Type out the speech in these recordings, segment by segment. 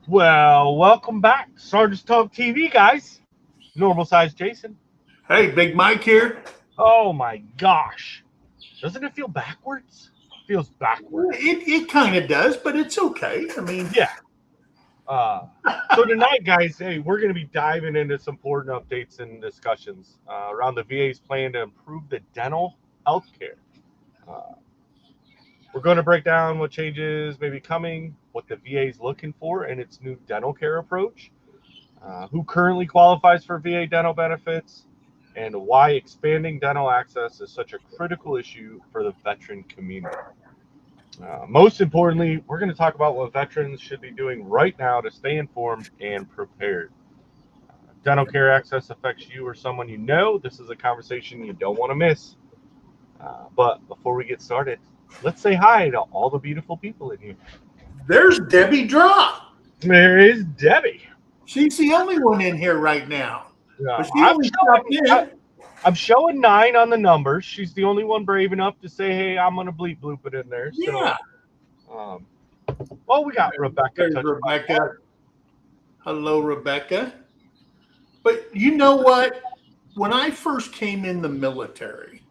Well, welcome back, Sergeants Talk TV, guys. Normal size Jason. Hey, Big Mike here. Oh my gosh, doesn't it feel backwards? Feels backwards. It kind of does, but it's okay. I mean, Yeah. So tonight, guys, hey, we're going to be diving into some important updates and discussions around the VA's plan to improve the dental health care. Uh, we're going to break down what changes may be coming, what the VA is looking for in its new dental care approach, who currently qualifies for VA dental benefits, and why expanding dental access is such a critical issue for the veteran community. Most importantly, we're going to talk about what veterans should be doing right now to stay informed and prepared. If dental care access affects you or someone you know, this is a conversation you don't want to miss. But before we get started, let's say hi to all the beautiful people in here. there's Debbie Drop. There is Debbie. She's the only one in here right now. Uh, But she I'm only showing, stopped in. I'm showing 9 on the numbers. She's the only one brave enough to say, "Hey, I'm gonna bloop it in there." Yeah. So, well, we got Rebecca. There's Rebecca. Hello, Rebecca. But you know what? When I first came in the military,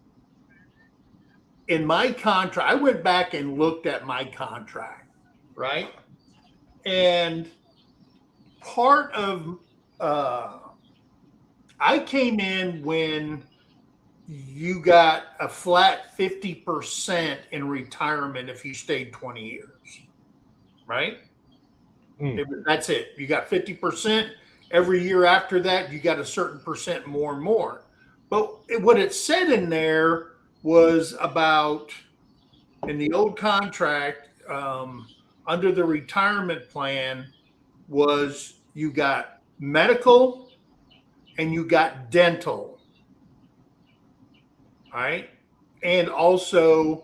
in my contract, I went back and looked at my contract, right? And part of I came in when you got a flat 50% in retirement if you stayed 20 years, right? That's it. You got 50%. Every year after that, you got a certain percent more and more. But what it said in there was about, in the old contract, under the retirement plan, was you got medical and you got dental, right? And also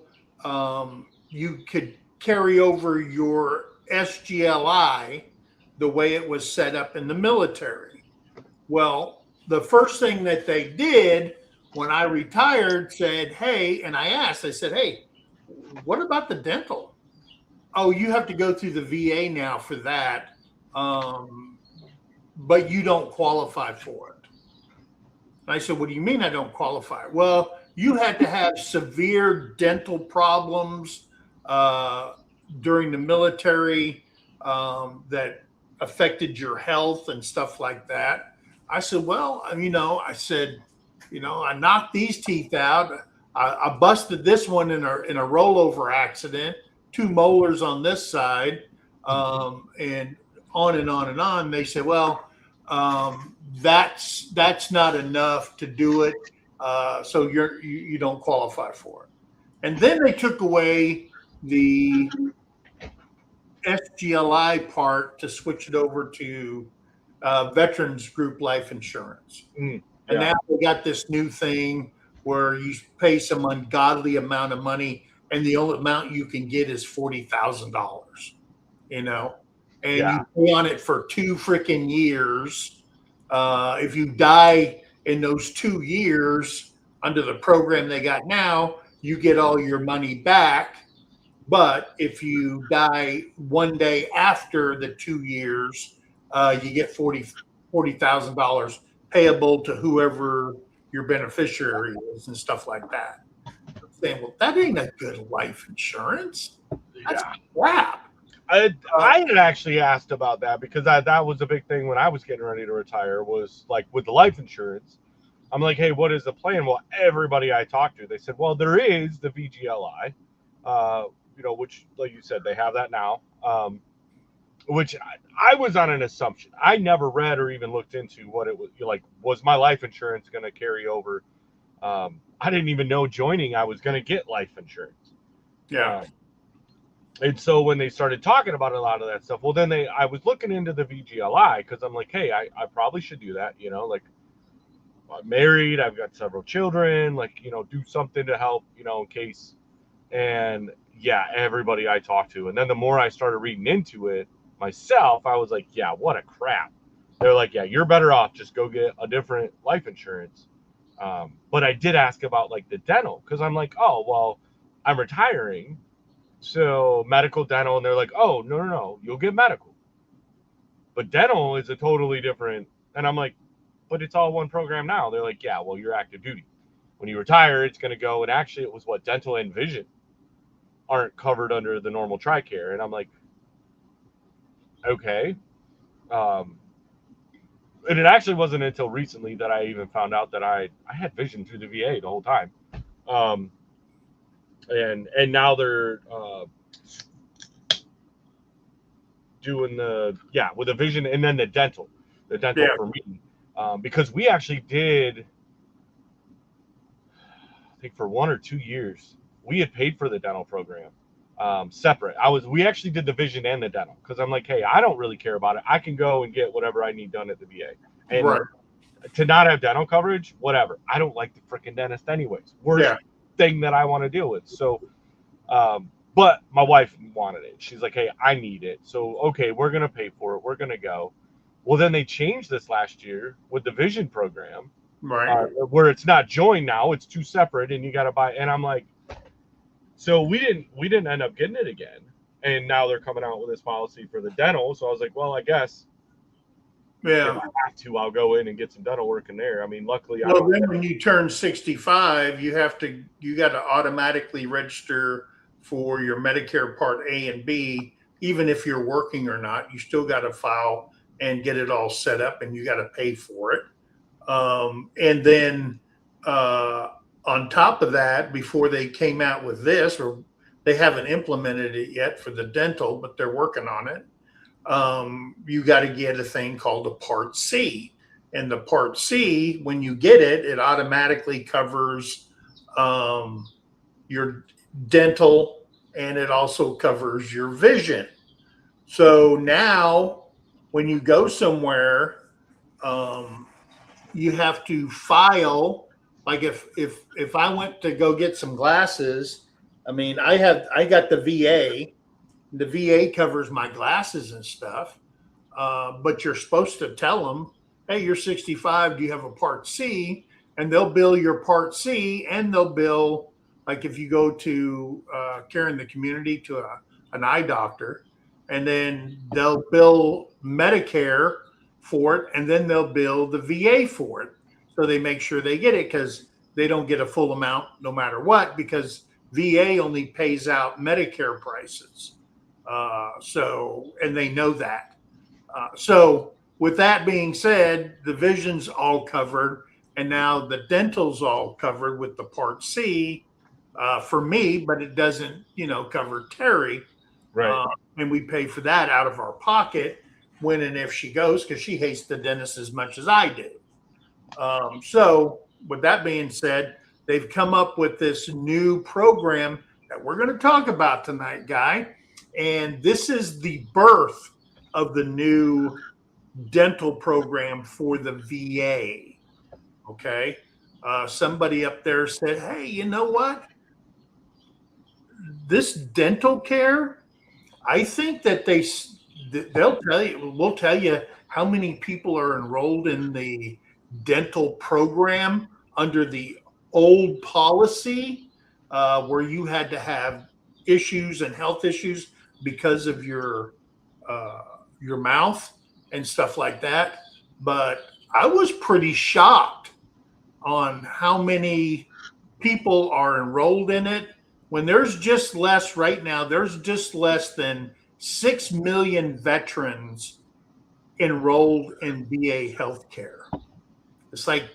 you could carry over your SGLI the way it was set up in the military. Well, the first thing that they did when I retired said, hey, and I asked, I said, hey, what about the dental? Oh, you have to go through the VA now for that, but you don't qualify for it. And I said, what do you mean I don't qualify? Well, you had to have severe dental problems during the military that affected your health and stuff like that. I said, well, I knocked these teeth out. I busted this one in a rollover accident, 2 molars on this side, and on and on and on. They said, well, that's not enough to do it, so you don't qualify for it. And then they took away the SGLI part to switch it over to veterans group life insurance. And now we got this new thing where you pay some ungodly amount of money, and the only amount you can get is $40,000. And you pay on it for 2 freaking years. If you die in those 2 years under the program they got now, you get all your money back. But if you die one day after the 2 years, you get $40,000 payable to whoever your beneficiary is and stuff like that. I'm saying, well, that ain't a good life insurance. That's crap. I had actually asked about that because that was a big thing when I was getting ready to retire, was like with the life insurance. I'm like, hey, what is the plan? Well, everybody I talked to, they said, well, there is the VGLI, which, like you said, they have that now, which I was on an assumption. I never read or even looked into what it was like. Was my life insurance going to carry over? I didn't even know joining I was going to get life insurance. Yeah. And so when they started talking about a lot of that stuff, well, then I was looking into the VGLI because I'm like, hey, I probably should do that. Like, I'm married, I've got several children, like, do something to help, in case. And yeah, everybody I talked to. And then the more I started reading into it myself, I was like, yeah, what a crap. They're like, yeah, you're better off. Just go get a different life insurance. But I did ask about like the dental because I'm like, oh, well, I'm retiring. So medical, dental. And they're like, oh, no, you'll get medical. but dental is a totally different. And I'm like, but it's all one program now. They're like, yeah, well, you're active duty. When you retire, it's going to go. And actually, it was what dental and vision aren't covered under the normal TRICARE. And I'm like, okay. And it actually wasn't until recently that I even found out that I had vision through the VA the whole time. And now they're doing with the vision and then the dental for me. Because we actually did, I think for 1 or 2 years, we had paid for the dental program separate. We actually did the vision and the dental because I'm like, hey, I don't really care about it. I can go and get whatever I need done at the VA. And right. To not have dental coverage, whatever. I don't like the freaking dentist anyways. Worst thing that I want to deal with. So, but my wife wanted it. She's like, hey, I need it. So, okay, we're going to pay for it. We're going to go. Well, then they changed this last year with the vision program. Right. Where it's not joined now, it's two separate, and you got to buy. And I'm like, so we didn't end up getting it again, and now they're coming out with this policy for the dental. So I was like, well, I guess if I have to, I'll go in and get some dental work in there. I mean, luckily, well, then when you turn 65, you got to automatically register for your Medicare Part A and B, even if you're working or not. You still got to file and get it all set up, and you got to pay for it. And then on top of that, before they came out with this, or they haven't implemented it yet for the dental, but they're working on it. You got to get a thing called a Part C. And the Part C, when you get it, it automatically covers your dental, and it also covers your vision. So now when you go somewhere, you have to file. Like if I went to go get some glasses, I mean, I got the VA. The VA covers my glasses and stuff, but you're supposed to tell them, hey, you're 65. Do you have a Part C? And they'll bill your Part C, and they'll bill, like if you go to Care in the Community to an eye doctor, and then they'll bill Medicare for it, and then they'll bill the VA for it. So they make sure they get it, because they don't get a full amount no matter what, because VA only pays out Medicare prices. And they know that. So with that being said, the vision's all covered, and now the dental's all covered with the Part C for me, but it doesn't, cover Terry. Right. And we pay for that out of our pocket when and if she goes, because she hates the dentist as much as I do. So with that being said, they've come up with this new program that we're going to talk about tonight, Guy. And this is the birth of the new dental program for the VA. Okay. Somebody up there said, hey, you know what? This dental care, I think that we'll tell you how many people are enrolled in the dental program under the old policy, where you had to have issues and health issues because of your mouth and stuff like that. But I was pretty shocked on how many people are enrolled in it, when there's just less right now. There's just less than 6 million veterans enrolled in VA healthcare. It's like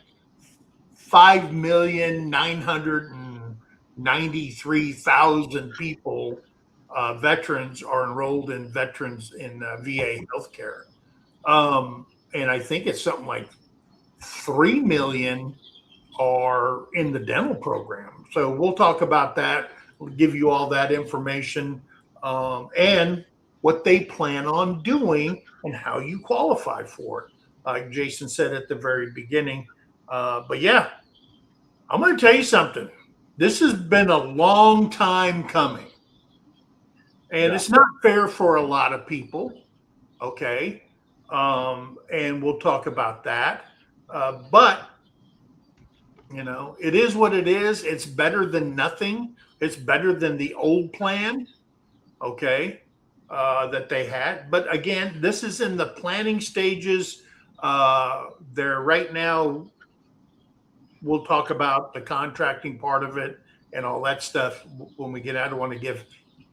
5,993,000 people, veterans, are enrolled in VA healthcare. And I think it's something like 3 million are in the dental program. So we'll talk about that. We'll give you all that information, and what they plan on doing and how you qualify for it, like Jason said at the very beginning. But yeah, I'm going to tell you something. This has been a long time coming, and it's not fair for a lot of people. Okay. And we'll talk about that. But it is what it is. It's better than nothing. It's better than the old plan. Okay. that they had. But again, this is in the planning stages. They're right now. We'll talk about the contracting part of it and all that stuff when we get out. I don't want to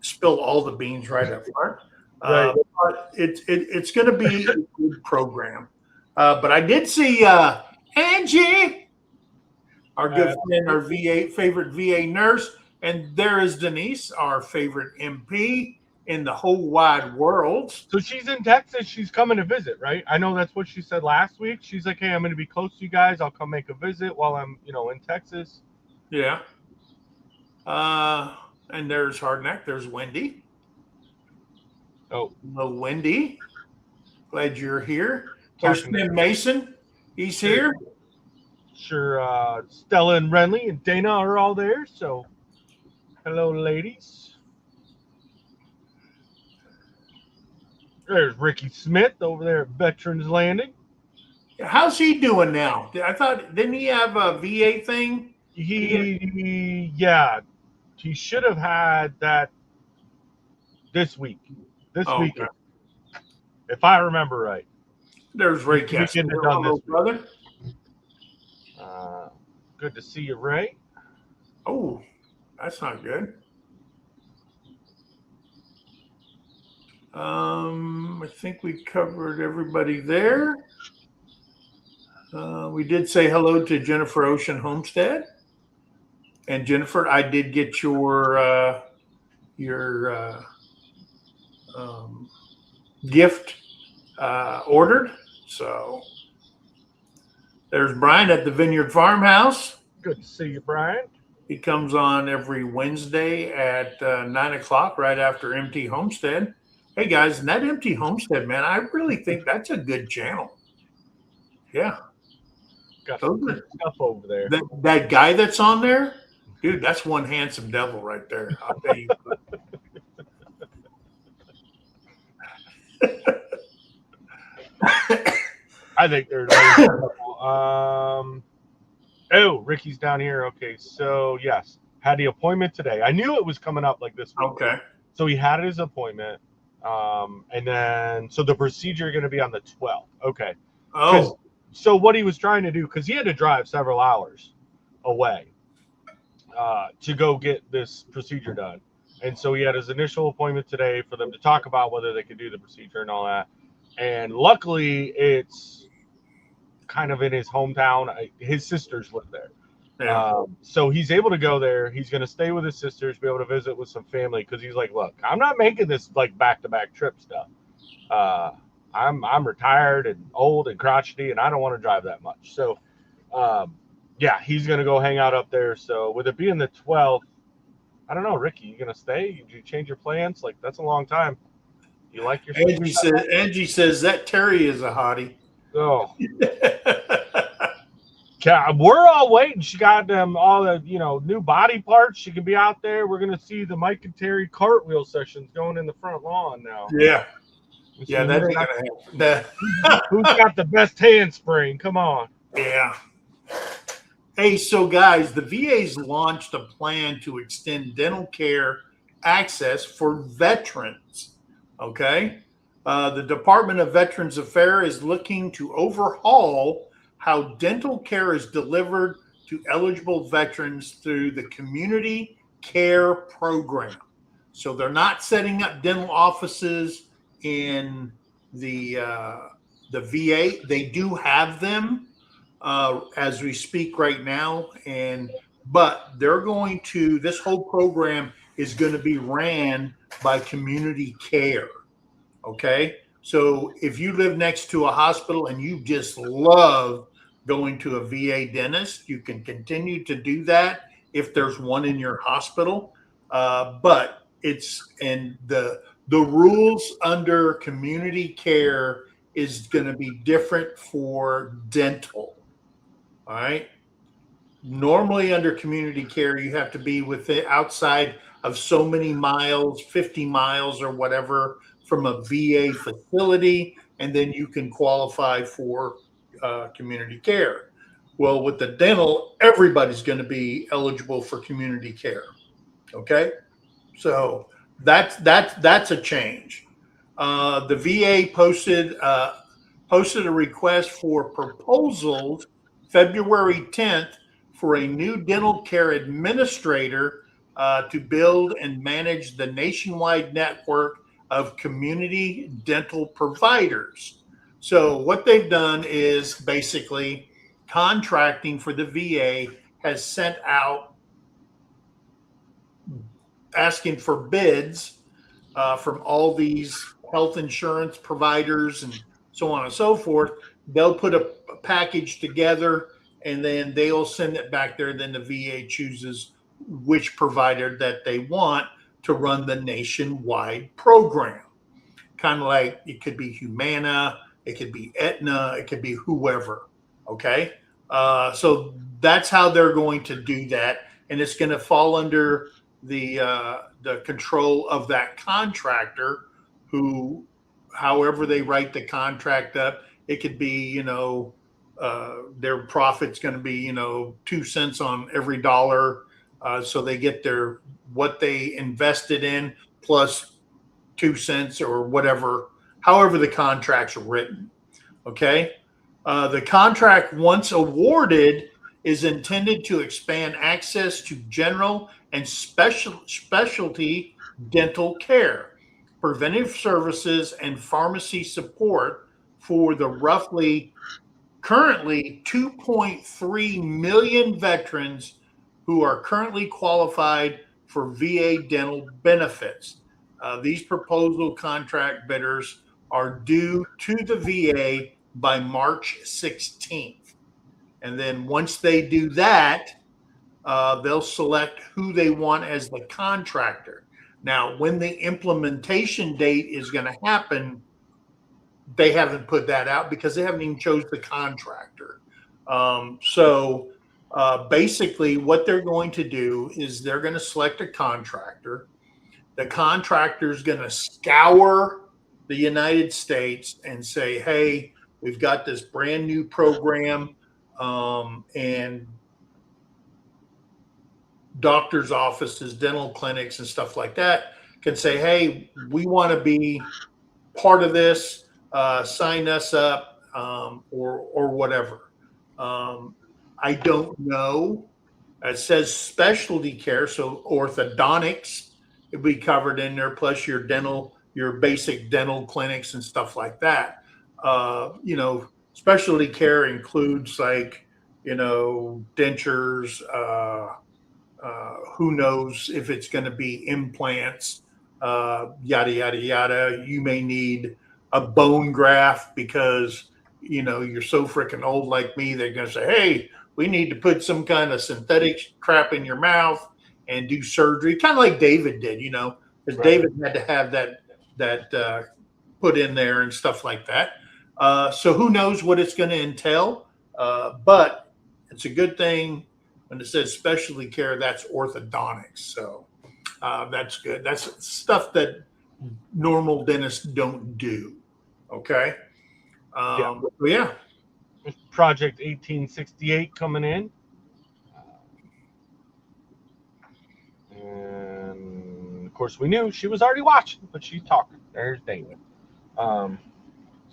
spill all the beans right up front. Right. But it's going to be a good program. But I did see Angie, our good friend, our favorite VA nurse, and there is Denise, our favorite MP in the whole wide world. So she's in Texas. She's coming to visit, right? I know that's what she said last week. She's like, "Hey, I'm going to be close to you guys. I'll come make a visit while I'm, in Texas." Yeah. And there's Hardneck. There's Wendy. Oh, hello, Wendy. Glad you're here. There's Tim Mason. He's here. Sure. Stella and Renly and Dana are all there. So, hello, ladies. There's Ricky Smith over there at Veterans Landing. How's he doing now? I thought, didn't he have a VA thing? Yeah. He should have had that this week. This week, if I remember right. There's Ray Kessler. Hello, brother. Good to see you, Ray. Oh, that's not good. I think we covered everybody there. We did say hello to Jennifer Ocean Homestead. And Jennifer, I did get your gift ordered. So there's Brian at the Vineyard Farmhouse. Good to see you, Brian. He comes on every Wednesday at 9 o'clock, right after Empty Homestead. Hey guys, and that Empty Homestead, man, I really think that's a good channel. Yeah. Got some good stuff over there. That guy that's on there, dude, that's one handsome devil right there. I'll tell you. I think there's Ricky's down here. Okay, so yes, had the appointment today. I knew it was coming up like this week. Okay. So he had his appointment. And then so the procedure going to be on the 12th. Okay. Oh. So what he was trying to do, because he had to drive several hours away to go get this procedure done. And so he had his initial appointment today for them to talk about whether they could do the procedure and all that. And luckily, it's kind of in his hometown. His sisters live there. Yeah. So he's able to go there. He's going to stay with his sisters, be able to visit with some family, because he's like, look, I'm not making this like back-to-back trip stuff. I'm retired and old and crotchety, and I don't want to drive that much. So, yeah, he's going to go hang out up there. So with it being the 12th, I don't know, Ricky, you going to stay? Did you change your plans? Like, that's a long time. You like your Angie says that Terry is a hottie. Oh. We're all waiting. She got all the new body parts. She can be out there. We're gonna see the Mike and Terry cartwheel sessions going in the front lawn now. Yeah, yeah, that ain't gonna happen. Who's got the best handspring? Come on. Yeah. Hey, so guys, the VA's launched a plan to extend dental care access for veterans. Okay, the Department of Veterans Affairs is looking to overhaul how dental care is delivered to eligible veterans through the community care program. So they're not setting up dental offices in the VA. They do have them as we speak right now, but they're going to, this whole program is going to be ran by community care. Okay, so if you live next to a hospital and you just love going to a VA dentist, you can continue to do that if there's one in your hospital. But the rules under community care is going to be different for dental. All right. Normally under community care, you have to be outside of so many miles, 50 miles or whatever, from a VA facility, and then you can qualify for community care. Well, with the dental, everybody's going to be eligible for community care. Okay, so that's a change. The VA posted a request for proposals February 10th for a new dental care administrator to build and manage the nationwide network of community dental providers. So what they've done is basically contracting for the VA has sent out asking for bids from all these health insurance providers and so on and so forth. They'll put a package together and then they'll send it back there. Then the VA chooses which provider that they want to run the nationwide program. Kind of like it could be Humana, it could be Aetna, it could be whoever. Okay. So that's how they're going to do that. And it's going to fall under the control of that contractor who, however they write the contract up, it could be, their profit's going to be, 2 cents on every dollar. So they get their, what they invested in plus 2 cents or whatever, however the contract's written. Okay. The contract, once awarded, is intended to expand access to general and specialty dental care, preventive services, and pharmacy support for the currently 2.3 million veterans who are currently qualified for VA dental benefits. These proposal contract bidders are due to the VA by March 16th. And then once they do that, they'll select who they want as the contractor. Now, when the implementation date is going to happen, they haven't put that out because they haven't even chose the contractor. Basically what they're going to do is they're going to select a contractor. The contractor is going to scour the United States and say, hey, we've got this brand new program, and doctors' offices, dental clinics, and stuff like that can say, hey, we want to be part of this, sign us up, or whatever. I don't know. It says specialty care, so orthodontics would be covered in there, plus your dental, your basic dental clinics and stuff like that. Specialty care includes like, dentures, who knows if it's going to be implants, yada, yada, yada. You may need a bone graft because, you're so freaking old like me. They're going to say, hey, we need to put some kind of synthetic crap in your mouth and do surgery, kind of like David did, because right. David had to have that put in there and stuff like that. So who knows what it's going to entail, but it's a good thing. When it says specialty care, that's orthodontics. So that's good. That's stuff that normal dentists don't do. Okay. Yeah. Project 1868 coming in. And of course, we knew she was already watching, but she's talking. There's David. So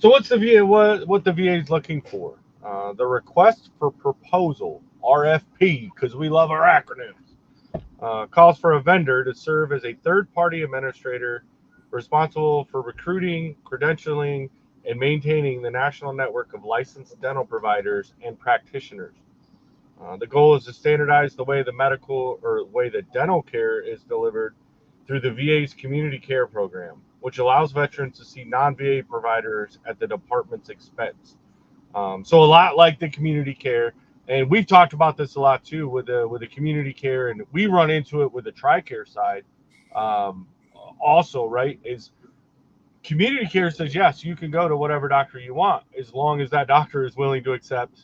what's the VA? What the VA is looking for? The request for proposal, RFP, because we love our acronyms, calls for a vendor to serve as a third-party administrator responsible for recruiting, credentialing, and maintaining the national network of licensed dental providers and practitioners. The goal is to standardize the way the dental care is delivered through the VA's community care program, which allows veterans to see non-VA providers at the department's expense. So a lot like the community care, and we've talked about this a lot too with the community care, and we run into it with the TRICARE side. Also, right, is community care says yes, you can go to whatever doctor you want as long as that doctor is willing to accept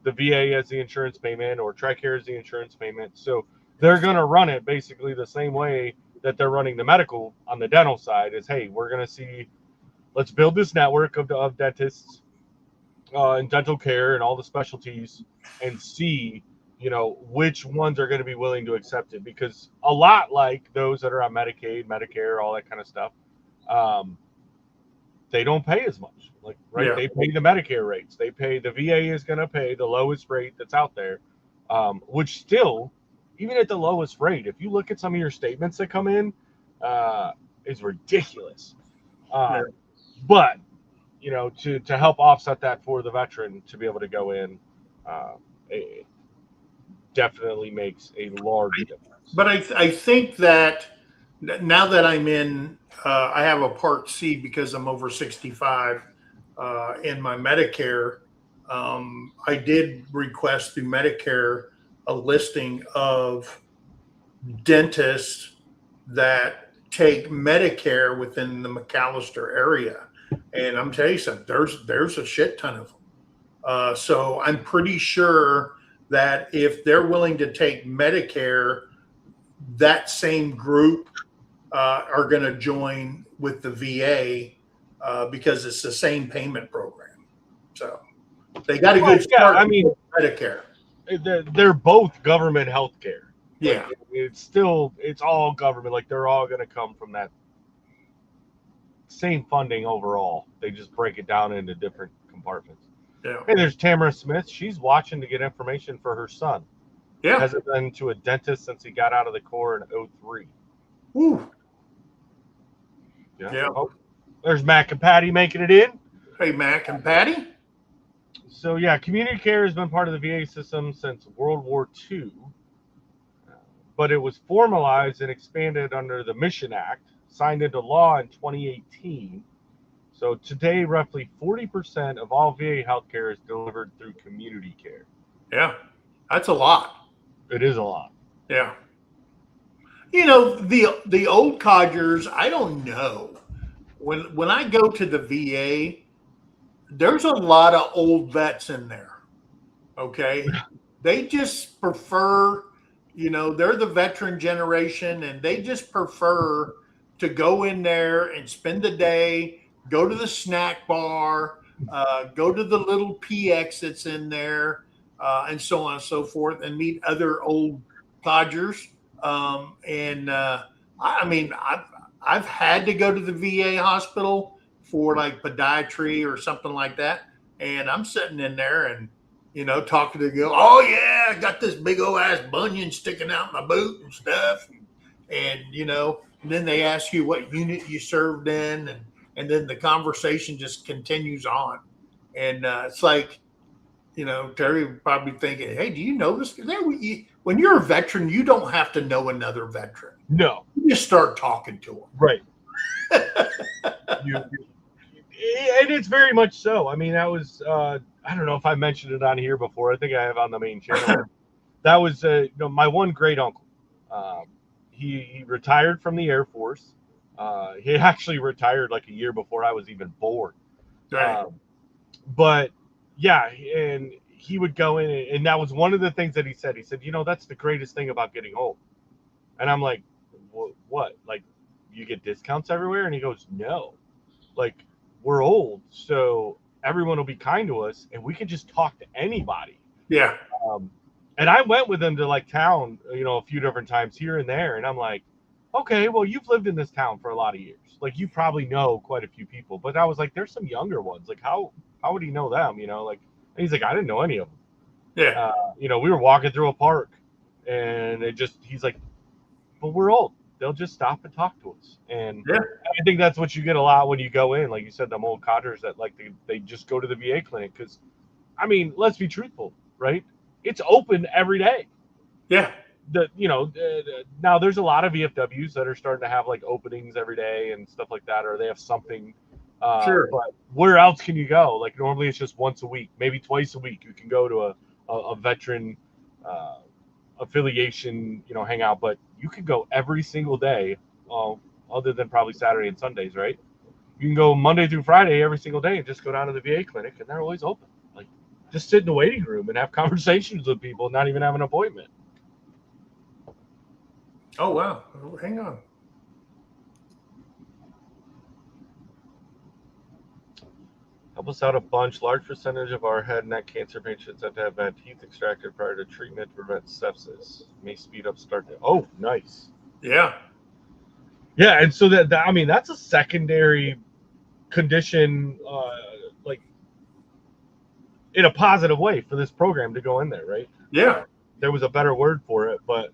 the VA as the insurance payment or TRICARE as the insurance payment. So they're going to run it basically the same way that they're running the medical on the dental side. Is, hey, we're going to see, let's build this network of dentists and dental care and all the specialties and see, which ones are going to be willing to accept it. Because a lot like those that are on Medicaid, Medicare, all that kind of stuff, they don't pay as much. Like, right? Yeah. They pay the Medicare rates. They pay, the VA is going to pay the lowest rate that's out there, which still, even at the lowest rate, if you look at some of your statements that come in, is ridiculous. Yeah. But, you know, to help offset that for the veteran to be able to go in, it definitely makes a large difference. But I think that now that I'm in, I have a Part C because I'm over 65 in my Medicare. I did request through Medicare a listing of dentists that take Medicare within the McAllister area, and I'm telling you something. There's a shit ton of them. So I'm pretty sure that if they're willing to take Medicare, that same group are going to join with the VA because it's the same payment program. So they got a good start. I mean, Medicare. They're both government health care. Yeah. Like, it's all government. Like, they're all going to come from that same funding overall. They just break it down into different compartments. Yeah. Hey, there's Tamara Smith. She's watching to get information for her son. Yeah. Hasn't been to a dentist since he got out of the Corps in 2003. Woo. Yeah. Yeah. Oh, there's Mac and Patty making it in. Hey, Mac and Patty. So, yeah, community care has been part of the VA system since World War II, but it was formalized and expanded under the Mission Act, signed into law in 2018. So today, roughly 40% of all VA healthcare is delivered through community care. Yeah, that's a lot. It is a lot. Yeah. You know, the old codgers, I don't know. When I go to the VA, there's a lot of old vets in there. Okay. They just prefer, you know, they're the veteran generation and they just prefer to go in there and spend the day, go to the snack bar, go to the little PX that's in there, and so on and so forth, and meet other old codgers. I mean, I've had to go to the VA hospital for like podiatry or something like that. And I'm sitting in there and, you know, talking to the girl. Oh yeah, I got this big old ass bunion sticking out my boot and stuff. And you know, and then they ask you what unit you served in, and then the conversation just continues on. And it's like, you know, Terry would probably thinking, hey, do you know this? When you're a veteran, you don't have to know another veteran. No. You just start talking to them. Right. And it's very much so. I mean, that was, I don't know if I mentioned it on here before. I think I have on the main channel. That was, you know, my one great uncle. He retired from the Air Force. He actually retired like a year before I was even born. Right. But yeah, and he would go in, and that was one of the things that he said. He said, you know, that's the greatest thing about getting old. And I'm like, what? Like, you get discounts everywhere? And he goes, no. Like, we're old, so everyone will be kind to us, and we can just talk to anybody. Yeah. And I went with him to like town, you know, a few different times here and there, and I'm like, okay, well, you've lived in this town for a lot of years. Like, you probably know quite a few people. But I was like, there's some younger ones. Like, how would he know them? You know, like, and he's like, I didn't know any of them. Yeah. You know, we were walking through a park, and he's like, but we're old. They'll just stop and talk to us. And Yeah. I think that's what you get a lot when you go in. Like you said, them old codgers that like they just go to the VA clinic because, I mean, let's be truthful, right? It's open every day. Yeah. Now there's a lot of VFWs that are starting to have like openings every day and stuff like that, or they have something. Sure. But where else can you go? Like normally it's just once a week, maybe twice a week. You can go to a veteran affiliation, you know, hangout, but you can go every single day, other than probably Saturday and Sundays, right? You can go Monday through Friday every single day and just go down to the VA clinic, and they're always open. Like, just sit in the waiting room and have conversations with people, not even have an appointment. Oh, wow. Hang on. Help us out a bunch. Large percentage of our head and neck cancer patients have to have had teeth extracted prior to treatment to prevent sepsis. May speed up start to. Oh, nice. Yeah. Yeah, and so that I mean, that's a secondary condition, like in a positive way for this program to go in there, right? Yeah. There was a better word for it, but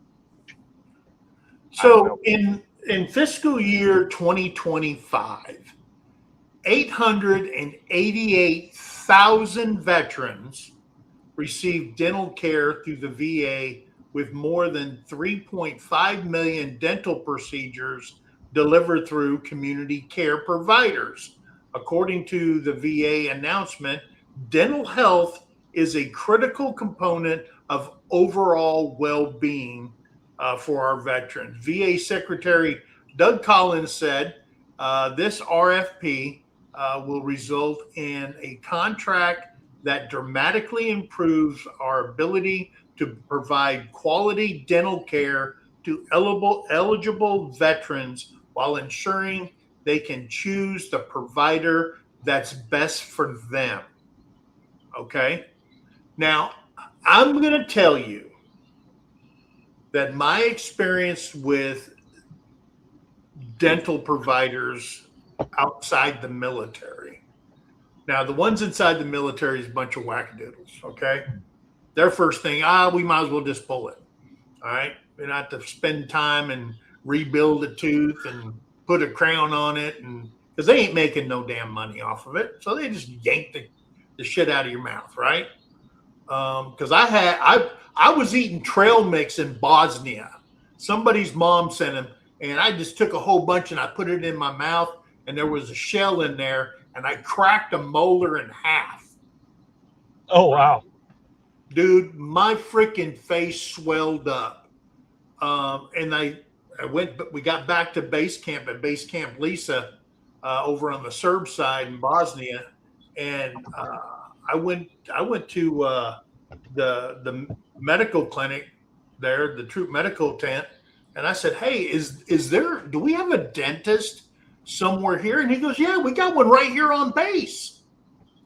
so in fiscal year 2025, 888,000 veterans received dental care through the VA, with more than 3.5 million dental procedures delivered through community care providers. According to the VA announcement, dental health is a critical component of overall well-being for our veterans. VA Secretary Doug Collins said this RFP will result in a contract that dramatically improves our ability to provide quality dental care to eligible veterans while ensuring they can choose the provider that's best for them. Okay. Now, I'm going to tell you that my experience with dental providers outside the military. Now, the ones inside the military is a bunch of wackadoodles, okay? Their first thing, we might as well just pull it, all right? We don't have to spend time and rebuild a tooth and put a crown on it, and because they ain't making no damn money off of it. So they just yank the shit out of your mouth, right? Because I was eating trail mix in Bosnia. Somebody's mom sent them, and I just took a whole bunch and I put it in my mouth, and there was a shell in there, and I cracked a molar in half. Oh, wow. Dude, my freaking face swelled up. And I went, but we got back to base camp at Base Camp Lisa over on the Serb side in Bosnia. And I went to the medical clinic there, the troop medical tent. And I said, hey, do we have a dentist somewhere here? And he goes, yeah, we got one right here on base.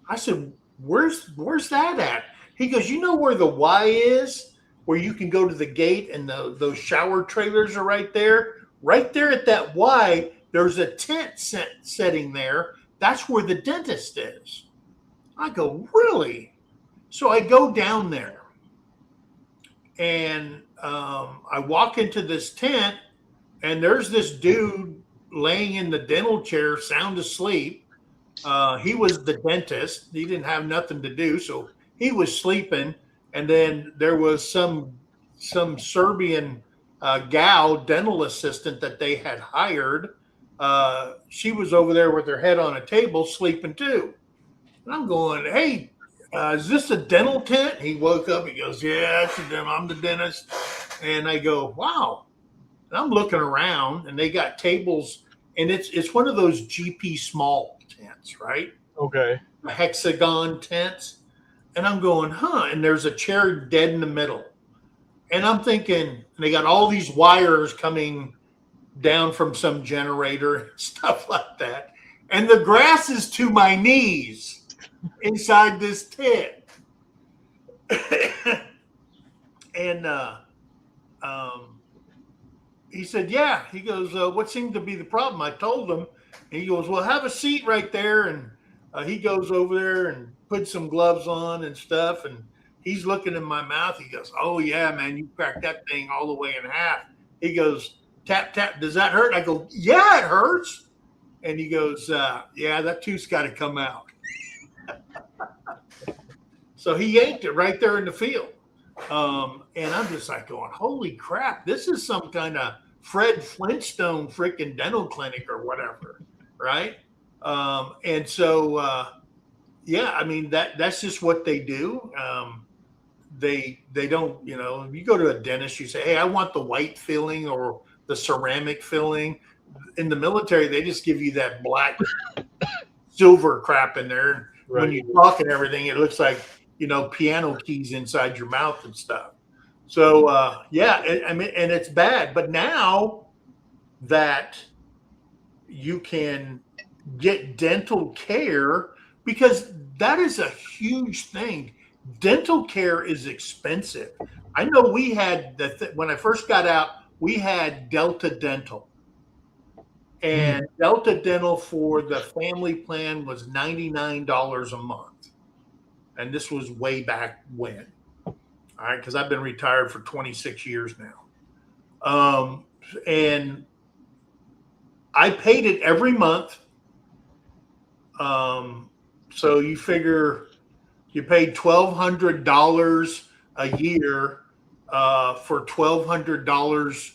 I said, where's that at? He goes, you know where the Y is, where you can go to the gate and those shower trailers are right there? Right there at that Y, there's a tent setting there. That's where the dentist is. I go, really? So I go down there and I walk into this tent, and there's this dude laying in the dental chair, sound asleep. He was the dentist. He didn't have nothing to do, so he was sleeping. And then there was some Serbian gal, dental assistant that they had hired. She was over there with her head on a table sleeping too. And I'm going, hey, is this a dental tent? He woke up. He goes, yeah, I'm the dentist. And I go, wow. And I'm looking around, and they got tables, and it's one of those GP small tents, right? Okay. Hexagon tents. And I'm going, and there's a chair dead in the middle. And I'm thinking, and they got all these wires coming down from some generator and stuff like that. And the grass is to my knees inside this tent. And he said, yeah. He goes, what seemed to be the problem? I told him. And he goes, well, have a seat right there. And he goes over there and puts some gloves on and stuff. And he's looking in my mouth. He goes, oh, yeah, man, you cracked that thing all the way in half. He goes, tap, tap, does that hurt? I go, yeah, it hurts. And he goes, yeah, that tooth's got to come out. So he yanked it right there in the field. And I'm just like going, holy crap, this is some kind of Fred Flintstone freaking dental clinic or whatever, right? And so, yeah, I mean, that's just what they do. They don't, you go to a dentist, you say, hey, I want the white filling or the ceramic filling. In the military, they just give you that black silver crap in there. Right. When you talk and everything, it looks like, piano keys inside your mouth and stuff. So, yeah, I mean, and it's bad. But now that you can get dental care, because that is a huge thing. Dental care is expensive. I know we had when I first got out, we had Delta Dental. And Delta Dental for the family plan was $99 a month. And this was way back when. All right, because I've been retired for 26 years now. And I paid it every month. So you figure you paid $1,200 a year for $1,200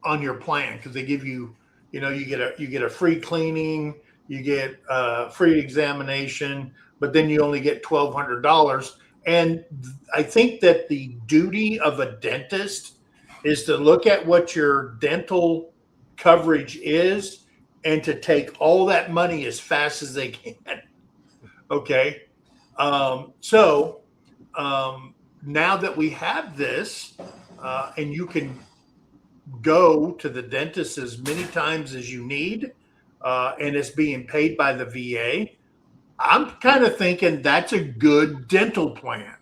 on your plan, because they give you, you get a free cleaning, you get a free examination, but then you only get $1,200. And I think that the duty of a dentist is to look at what your dental coverage is and to take all that money as fast as they can. Okay. So now that we have this, and you can go to the dentist as many times as you need, and it's being paid by the VA, I'm kind of thinking that's a good dental plan.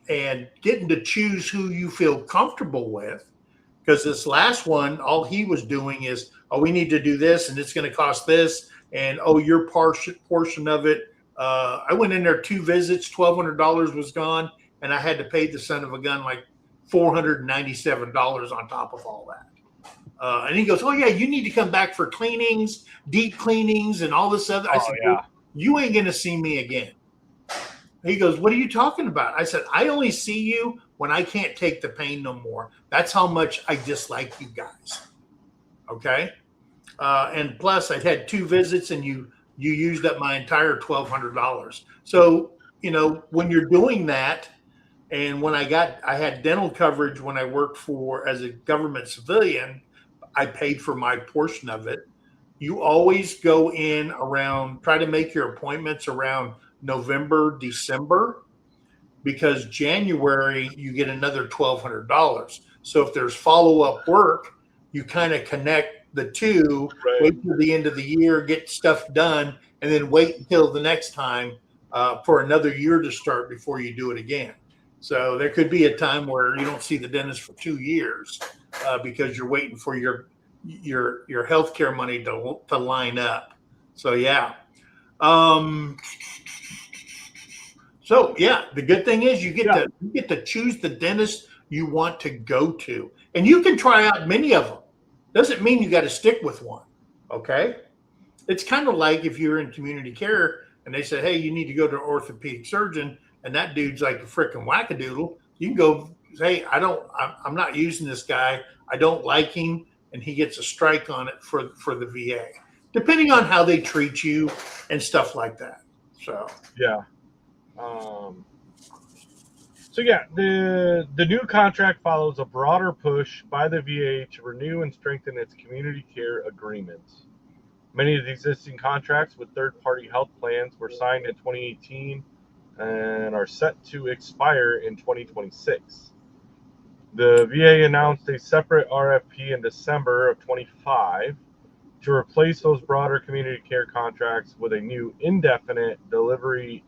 And getting to choose who you feel comfortable with, because this last one, all he was doing is, oh, we need to do this and it's going to cost this, and oh, your portion of it. I went in there 2 visits, $1,200 was gone, and I had to pay the son of a gun like $497 on top of all that. And he goes, oh yeah, you need to come back for cleanings, deep cleanings, and all this other. I said, yeah. You ain't going to see me again. He goes, what are you talking about? I said, I only see you when I can't take the pain no more. That's how much I dislike you guys. Okay. And plus I had 2 visits and you used up my entire $1,200. So, when you're doing that, and when I had dental coverage when I worked as a government civilian, I paid for my portion of it. You always go in try to make your appointments around November, December, because January you get another $1,200. So if there's follow-up work, you kind of connect the two, right. Wait till the end of the year, get stuff done, and then wait until the next time for another year to start before you do it again. So there could be a time where you don't see the dentist for 2 years because you're waiting for your healthcare money to line up. So yeah. So yeah, the good thing is you get to choose the dentist you want to go to, and you can try out many of them. Doesn't mean you got to stick with one. Okay. It's kind of like if you're in community care and they say, hey, you need to go to an orthopedic surgeon, and that dude's like a freaking wackadoodle. You can go say, I'm not using this guy. I don't like him. And he gets a strike on it for the VA, depending on how they treat you and stuff like that. So, yeah. The new contract follows a broader push by the VA to renew and strengthen its community care agreements. Many of the existing contracts with third-party health plans were signed in 2018 and are set to expire in 2026. The VA announced a separate RFP in December of 25 to replace those broader community care contracts with a new indefinite delivery,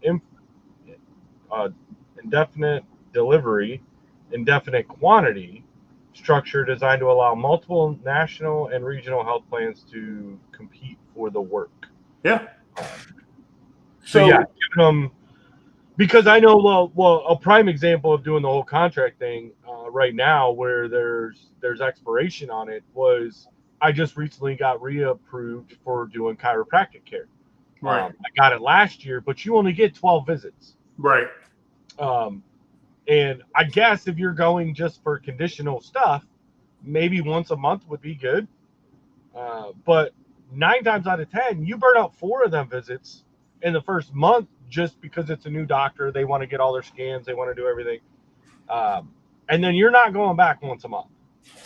indefinite quantity structure designed to allow multiple national and regional health plans to compete for the work. Yeah. So yeah, giving them, because I know, well, a prime example of doing the whole contract thing right now, where there's expiration on it, was I just recently got reapproved for doing chiropractic care. Right. I got it last year, but you only get 12 visits. Right. And I guess if you're going just for conditional stuff, maybe once a month would be good. But 9 times out of 10, you burn out 4 of them visits in the first month just because it's a new doctor. They want to get all their scans. They want to do everything. And then you're not going back once a month.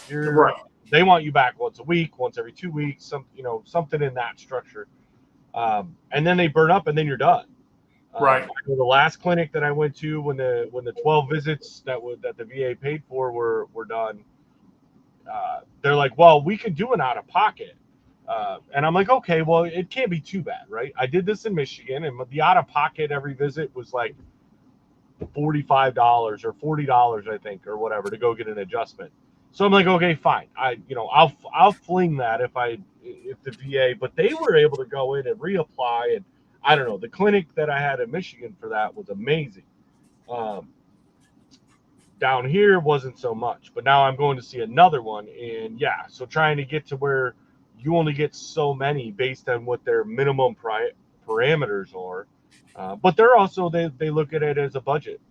Right. They want you back once a week, once every 2 weeks, something in that structure. And then they burn up and then you're done. Right. The last clinic that I went to, when the 12 visits that the VA paid for were done, they're like, well, we could do an out of pocket. And I'm like, okay, well, it can't be too bad, right? I did this in Michigan, and the out of pocket every visit was like $45 or $40, I think, or whatever, to go get an adjustment. So I'm like, okay, fine. I'll fling that if the VA, but they were able to go in and reapply, and I don't know. The clinic that I had in Michigan for that was amazing. Um, Down here wasn't so much, but now I'm going to see another one, and yeah, so trying to get to where you only get so many based on what their minimum parameters are, but they're also they look at it as a budget,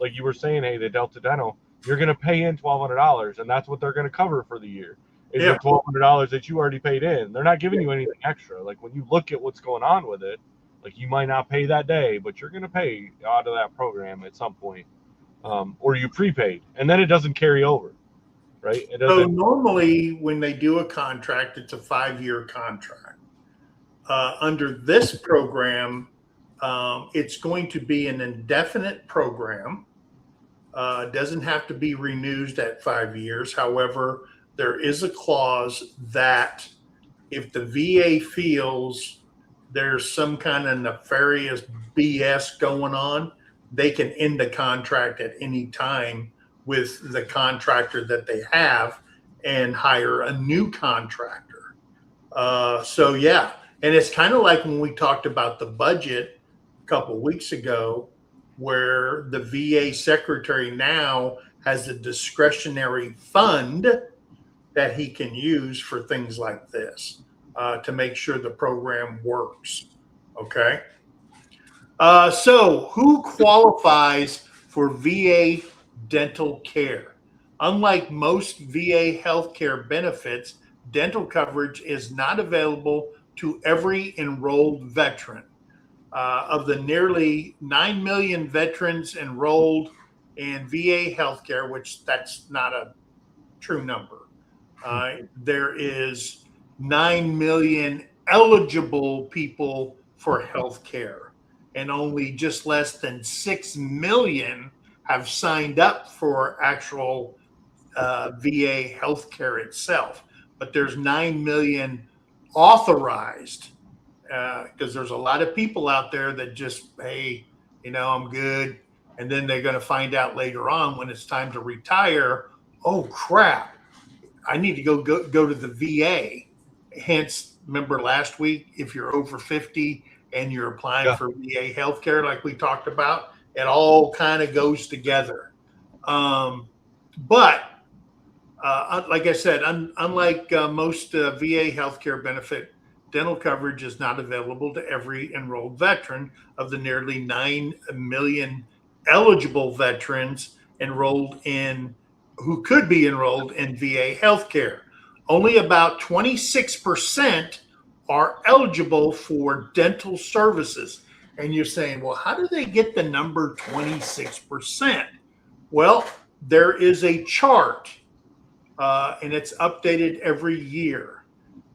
like you were saying. Hey, the Delta Dental, you're going to pay in $1,200, and that's what they're going to cover for the year. Is Yeah. the $1,200 that you already paid in? They're not giving you anything extra. Like when you look at what's going on with it, like you might not pay that day, but you're going to pay out of that program at some point. Or you prepaid, and then it doesn't carry over, right? It So doesn't. normally when they do a contract, it's a 5-year contract. Under this program, it's going to be an indefinite program. Doesn't have to be renewed at 5 years. However, there is a clause that if the VA feels there's some kind of nefarious BS going on, they can end the contract at any time with the contractor that they have and hire a new contractor. So yeah, and it's kind of like when we talked about the budget a couple of weeks ago, where the VA secretary now has a discretionary fund that he can use for things like this to make sure the program works. Okay. So who qualifies for VA dental care? Unlike most VA healthcare benefits, dental coverage is not available to every enrolled veteran. Of the nearly 9 million veterans enrolled in VA healthcare, which that's not a true number, there is 9 million eligible people for healthcare, and only just less than 6 million have signed up for actual VA healthcare itself. But there's 9 million authorized, because there's a lot of people out there that just, hey, I'm good. And then they're going to find out later on when it's time to retire, oh, crap, I need to go to the VA. Hence, remember last week, if you're over 50 and you're applying for VA healthcare, like we talked about, it all kind of goes together. But like I said, unlike most VA healthcare benefit, dental coverage is not available to every enrolled veteran. Of the nearly 9 million eligible veterans enrolled in who could be enrolled in VA healthcare, only about 26% are eligible for dental services. And you're saying, well, how do they get the number 26%? Well, there is a chart, and it's updated every year.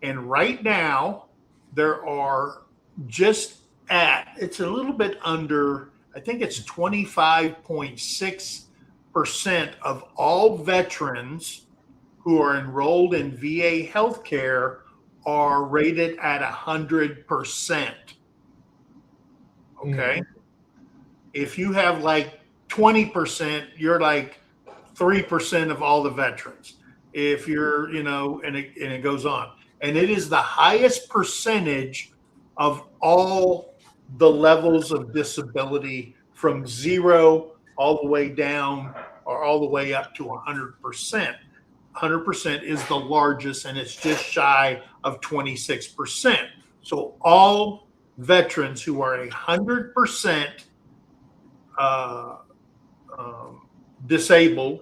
And right now, there are it's a little bit under, I think it's 25.6% of all veterans who are enrolled in VA healthcare are rated at 100%. Okay. If you have like 20%, you're like 3% of all the veterans. If you're, and it goes on. And it is the highest percentage of all the levels of disability, from 0 all the way down or all the way up to 100%. 100% is the largest, and it's just shy of 26%. So all veterans who are 100% disabled,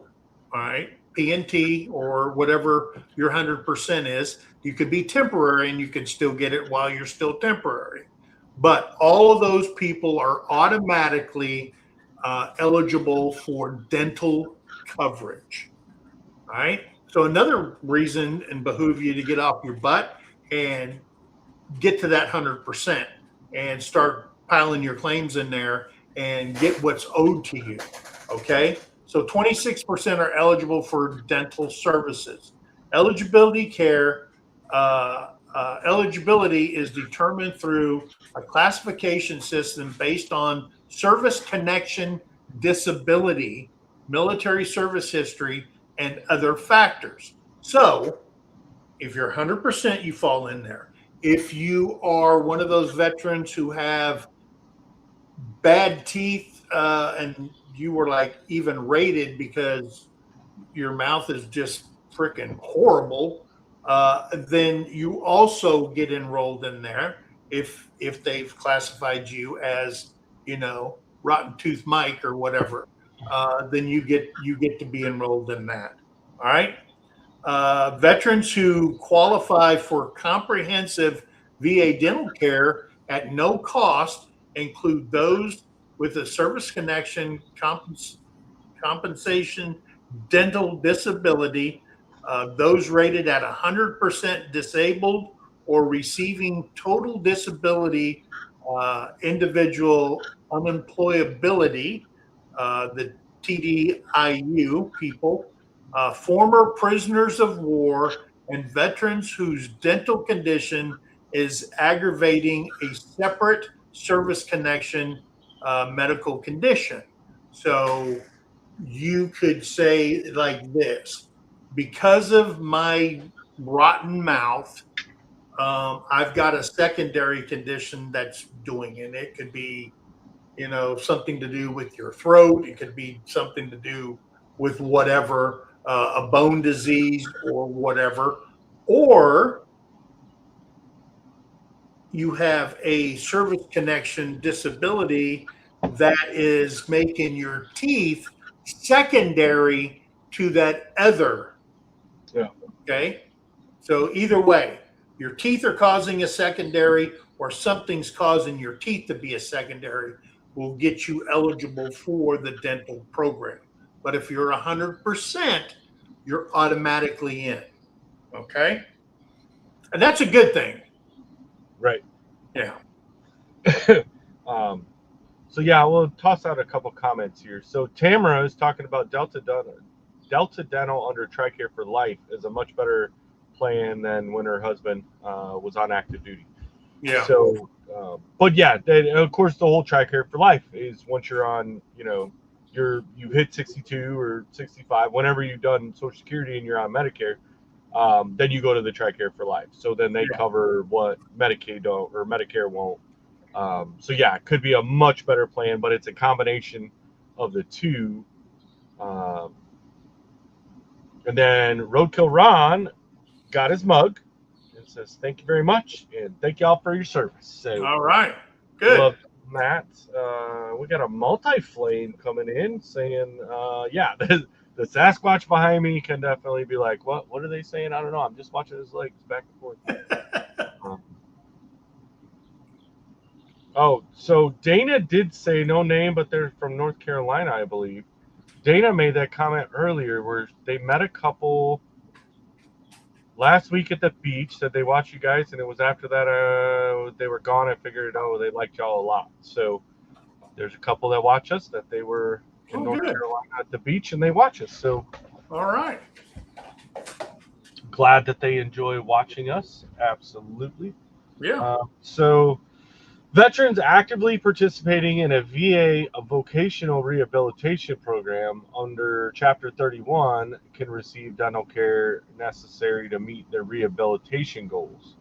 all right, P&T or whatever your 100% is, you could be temporary and you can still get it while you're still temporary. But all of those people are automatically eligible for dental coverage. All right. So another reason and behoove you to get off your butt and get to that 100% and start piling your claims in there and get what's owed to you. Okay. So 26% are eligible for dental services. Eligibility is determined through a classification system based on service connection, disability, military service history, and other factors. So if you're 100%, you fall in there. If you are one of those veterans who have bad teeth and you were like even rated because your mouth is just freaking horrible, then you also get enrolled in there if they've classified you as, rotten tooth Mike or whatever. Then you get to be enrolled in that. All right. Veterans who qualify for comprehensive VA dental care at no cost include those with a service connection, compensation, dental disability, those rated at 100% disabled or receiving total disability, individual unemployability, the TDIU people, former prisoners of war, and veterans whose dental condition is aggravating a separate service connection medical condition. So you could say like this: because of my rotten mouth, I've got a secondary condition that's doing it. It could be, something to do with your throat. It could be something to do with whatever, a bone disease or whatever. Or you have a service connection disability that is making your teeth secondary to that other. Yeah. Okay. So either way, your teeth are causing a secondary, or something's causing your teeth to be a secondary, will get you eligible for the dental program. But if you're 100%, you're automatically in. Okay. And that's a good thing. Right. Yeah. So yeah, we'll toss out a couple comments here. So Tamara is talking about Delta Dental under TRICARE for life is a much better plan than when her husband was on active duty. Yeah. So, but yeah, of course, the whole TRICARE for life is once you're on, you hit 62 or 65, whenever you've done Social Security and you're on Medicare, then you go to the TRICARE for life. So then they cover what Medicaid don't or Medicare won't. So yeah, it could be a much better plan, but it's a combination of the two. And then Roadkill Ron got his mug and says, "Thank you very much, and thank y'all for your service." So, all right, good. Love Matt. We got a multi-flame coming in saying, "Yeah, the Sasquatch behind me can definitely be like, what are they saying? I don't know. I'm just watching his legs back and forth." Oh, so Dana did say no name, but they're from North Carolina, I believe. Dana made that comment earlier where they met a couple last week at the beach, said they watched you guys, and it was after that they were gone. I figured, they liked y'all a lot. So there's a couple that watch us that they were in North Carolina at the beach, and they watch us. So all right. Glad that they enjoy watching us. Absolutely. Yeah. So veterans actively participating in a VA vocational rehabilitation program under Chapter 31 can receive dental care necessary to meet their rehabilitation goals.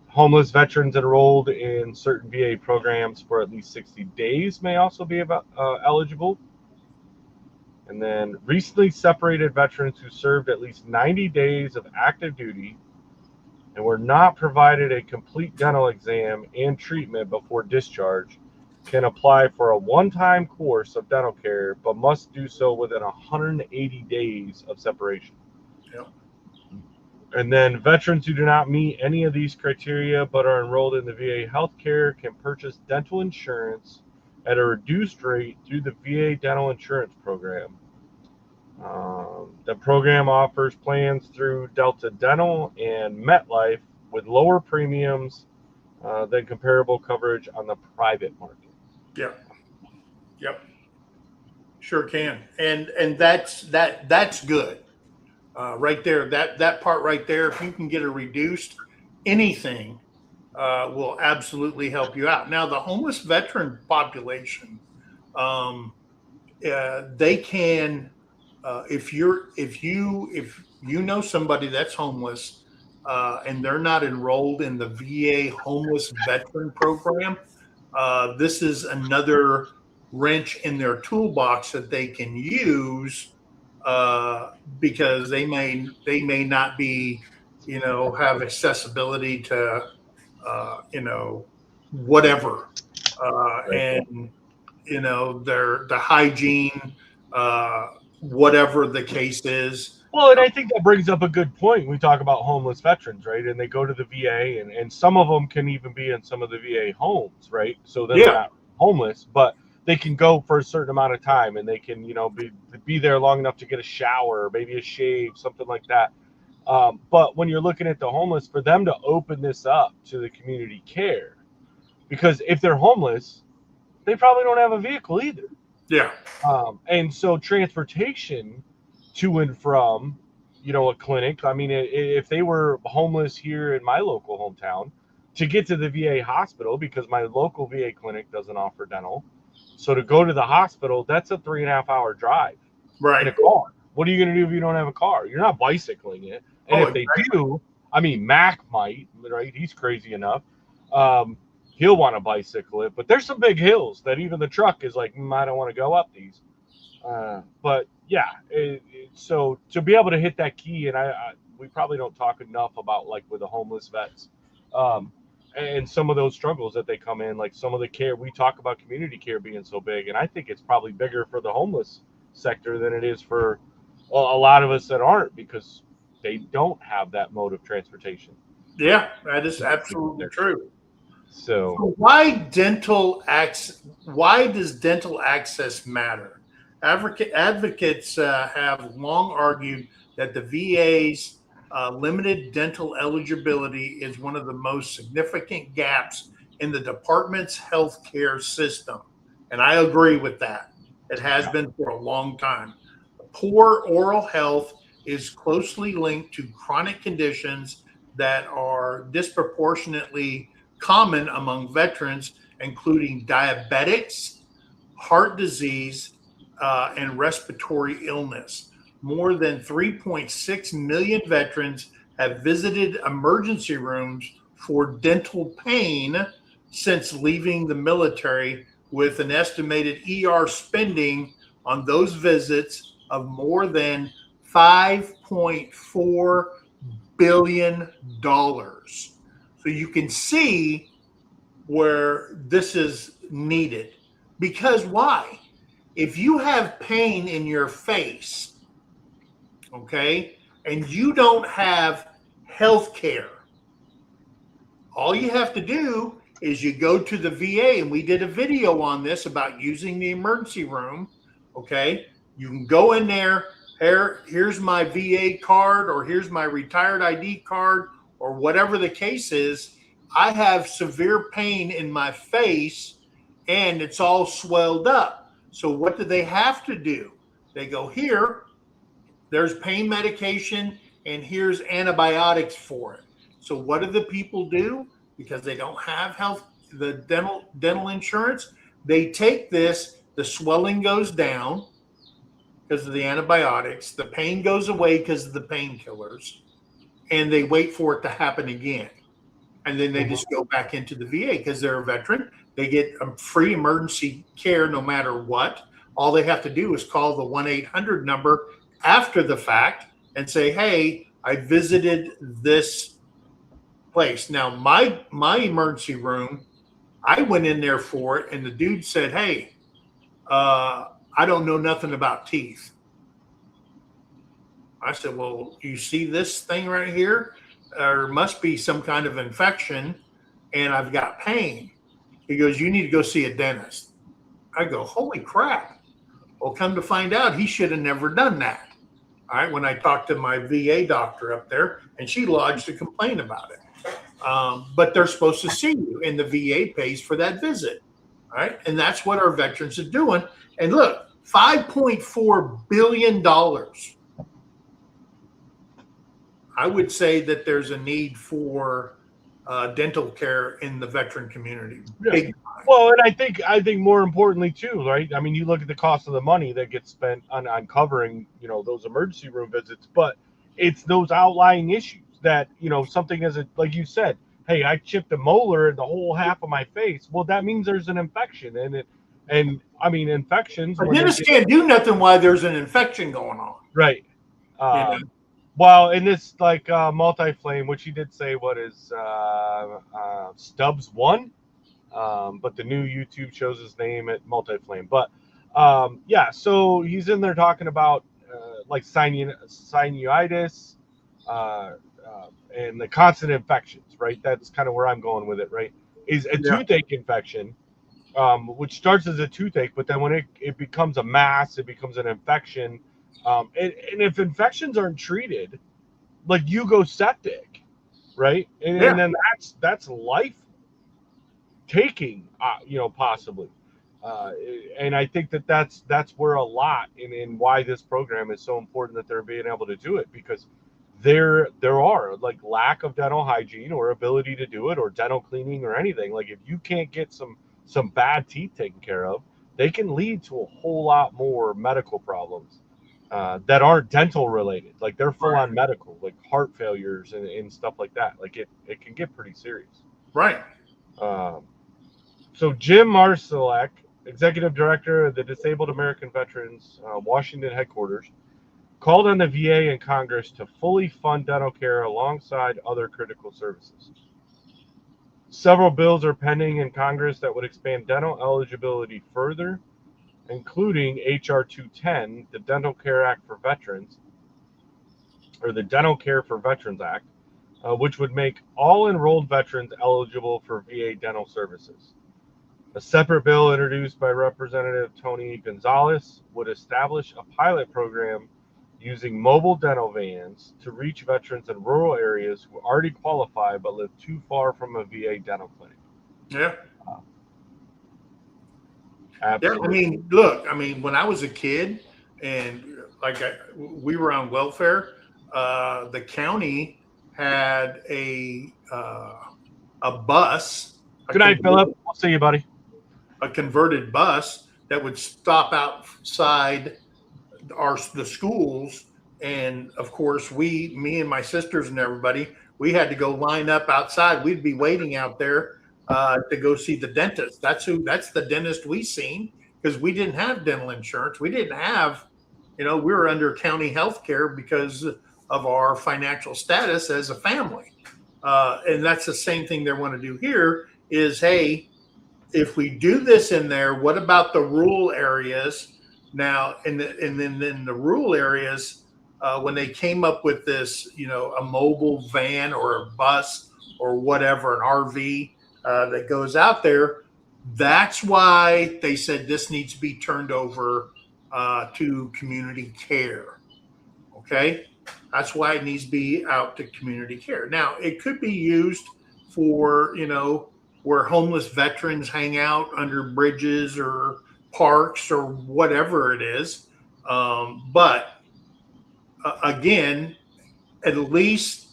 Homeless veterans enrolled in certain VA programs for at least 60 days may also be eligible. And then recently separated veterans who served at least 90 days of active duty and were not provided a complete dental exam and treatment before discharge can apply for a one-time course of dental care, but must do so within 180 days of separation. Yep. And then veterans who do not meet any of these criteria but are enrolled in the VA healthcare can purchase dental insurance at a reduced rate through the VA dental insurance program. The program offers plans through Delta Dental and MetLife with lower premiums than comparable coverage on the private market. Yep. Sure can, and that's good. Right there, that part right there. If you can get a reduced anything, will absolutely help you out. Now, the homeless veteran population, they can if you know somebody that's homeless and they're not enrolled in the VA homeless veteran program, this is another wrench in their toolbox that they can use because they may not be, have accessibility to, whatever, Right. and the hygiene, whatever the case is. Well, and I think that brings up a good point. We talk about homeless veterans, right? And they go to the VA, and some of them can even be in some of the VA homes, right? So then they're not homeless, but they can go for a certain amount of time, and they can, be there long enough to get a shower, maybe a shave, something like that. But when you're looking at the homeless, for them to open this up to the community care, because if they're homeless, they probably don't have a vehicle either. Yeah. And so transportation to and from, a clinic. I mean, if they were homeless here in my local hometown, to get to the VA hospital, because my local VA clinic doesn't offer dental, so to go to the hospital, that's a 3.5-hour drive in a car. What are you going to do if you don't have a car? You're not bicycling it. And if they do, I mean, Mac might, right? He's crazy enough. He'll want to bicycle it, but there's some big hills that even the truck is like, I don't want to go up these. But yeah, so to be able to hit that key, and we probably don't talk enough about, like, with the homeless vets, and some of those struggles that they come in, like some of the care. We talk about community care being so big, and I think it's probably bigger for the homeless sector than it is for a lot of us that aren't, because they don't have that mode of transportation. Yeah, that is absolutely true. So why does dental access matter? Advocates have long argued that the VA's limited dental eligibility is one of the most significant gaps in the department's healthcare system. And I agree with that. It has been for a long time. Poor oral health is closely linked to chronic conditions that are disproportionately common among veterans, including diabetics, heart disease, and respiratory illness. More than 3.6 million veterans have visited emergency rooms for dental pain since leaving the military, with an estimated ER spending on those visits of more than $5.4 billion. So you can see where this is needed. Because why? If you have pain in your face, okay, and you don't have health care, all you have to do is you go to the VA, and we did a video on this about using the emergency room, okay? You can go in there, here's my VA card, or here's my retired ID card, or whatever the case is. I have severe pain in my face, and it's all swelled up. So what do they have to do? They go, here, there's pain medication, and here's antibiotics for it. So what do the people do? Because they don't have the dental insurance, they take this, the swelling goes down because of the antibiotics, the pain goes away because of the painkillers, and they wait for it to happen again. And then they just go back into the VA because they're a veteran. They get a free emergency care no matter what. All they have to do is call the 1-800 number after the fact and say, hey, I visited this place. Now, my emergency room, I went in there for it, and the dude said, hey, I don't know nothing about teeth. I said, well, you see this thing right here? There must be some kind of infection, and I've got pain. He goes, you need to go see a dentist. I go, holy crap. Well, come to find out, he should have never done that. All right, when I talked to my VA doctor up there, and she lodged a complaint about it. But they're supposed to see you, and the VA pays for that visit. All right, and that's what our veterans are doing. And look, $5.4 billion. I would say that there's a need for dental care in the veteran community. Yeah. Big time. Well, and I think more importantly too, right? I mean, you look at the cost of the money that gets spent on covering, those emergency room visits, but it's those outlying issues that, something isn't, like you said, hey, I chipped a molar in the whole half of my face. Well, that means there's an infection, and I mean, infections. A dentist can't do nothing while there's an infection going on. Right. Well, in this multi-flame, which he did say, what is Stubbs 1? But the new YouTube shows his name at multi-flame. But yeah, so he's in there talking about like sinusitis and the constant infections, right? That's kind of where I'm going with it, right? Is a toothache infection, which starts as a toothache, but then when it becomes a mass, it becomes an infection. And if infections aren't treated, like you go septic, right? And then that's life taking, possibly. And I think that's where a lot in why this program is so important, that they're being able to do it, because there are like lack of dental hygiene or ability to do it, or dental cleaning or anything. Like if you can't get some bad teeth taken care of, they can lead to a whole lot more medical problems that aren't dental related. Like they're full on medical, like heart failures and stuff like that. Like it can get pretty serious. Right. So Jim Marsalek, Executive Director of the Disabled American Veterans Washington headquarters, called on the VA and Congress to fully fund dental care alongside other critical services. Several bills are pending in Congress that would expand dental eligibility further, including H.R. 210, the Dental Care Act for Veterans, or the Dental Care for Veterans Act, which would make all enrolled veterans eligible for VA dental services. A separate bill introduced by Representative Tony Gonzalez would establish a pilot program using mobile dental vans to reach veterans in rural areas who already qualify but live too far from a VA dental clinic. Yeah. Absolutely. Yeah, I mean, look, when I was a kid and we were on welfare, the county had a bus. Good night, Philip. We'll see you, buddy. A converted bus that would stop outside the schools, and of course, me and my sisters and everybody, we had to go line up outside. We'd be waiting out there to go see the dentist. That's the dentist we seen, because we didn't have dental insurance. We didn't have, we were under county health care because of our financial status as a family. And that's the same thing they want to do here is, hey, if we do this in there, what about the rural areas? Now, and then in the rural areas, when they came up with this, a mobile van or a bus or whatever, an RV that goes out there, that's why they said this needs to be turned over to community care. Okay? That's why it needs to be out to community care. Now, it could be used for, where homeless veterans hang out under bridges or parks or whatever it is. But again, at least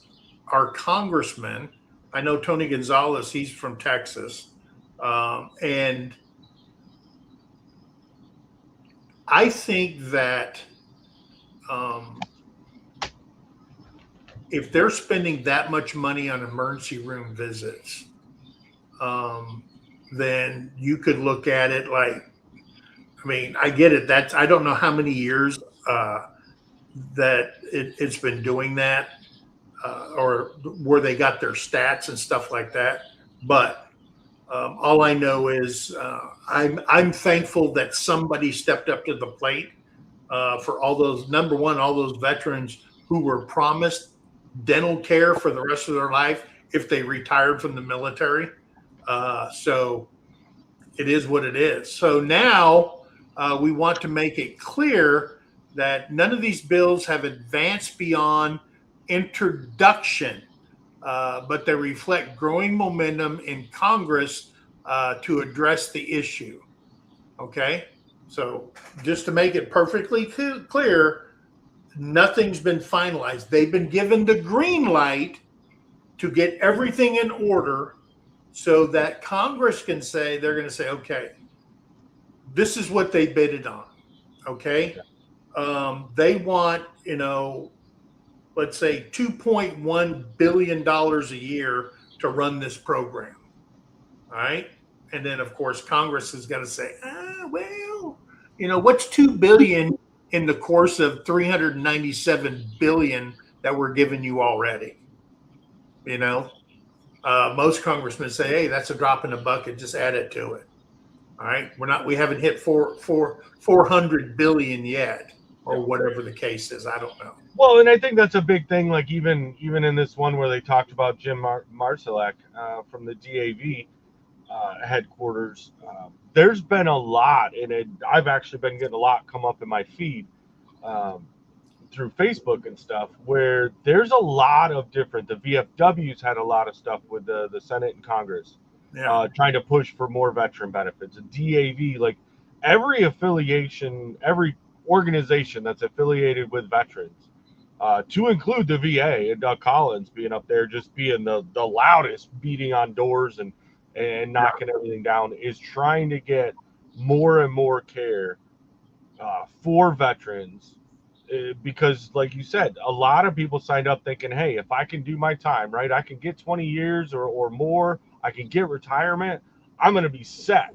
our congressman, I know Tony Gonzalez, he's from Texas. And I think that if they're spending that much money on emergency room visits, then you could look at it like, I get it. I don't know how many years that it's been doing that, or where they got their stats and stuff like that. But all I know is I'm thankful that somebody stepped up to the plate for all those, number one, all those veterans who were promised dental care for the rest of their life if they retired from the military. So it is what it is. So now we want to make it clear that none of these bills have advanced beyond introduction, but they reflect growing momentum in Congress to address the issue. Okay? So just to make it perfectly clear, nothing's been finalized. They've been given the green light to get everything in order so that Congress can say, they're going to say, okay, this is what they bidded on. Okay. They want, let's say $2.1 billion a year to run this program. All right. And then of course, Congress is going to say, well, what's 2 billion in the course of 397 billion that we're giving you already? Most congressmen say, hey, that's a drop in the bucket. Just add it to it. All right. We haven't hit 400 billion yet, or whatever the case is. I don't know. Well, and I think that's a big thing. Like even in this one where they talked about Jim Marsalek from the DAV headquarters, there's been a lot, and I've actually been getting a lot come up in my feed through Facebook and stuff, where there's a lot of different. The VFWs had a lot of stuff with the Senate and Congress, trying to push for more veteran benefits. DAV, like every affiliation, every organization that's affiliated with veterans, to include the VA and Doug Collins being up there, just being the loudest, beating on doors and knocking everything down, is trying to get more and more care for veterans. Because like you said, a lot of people signed up thinking, hey, if I can do my time, right, I can get 20 years or more, I can get retirement, I'm going to be set.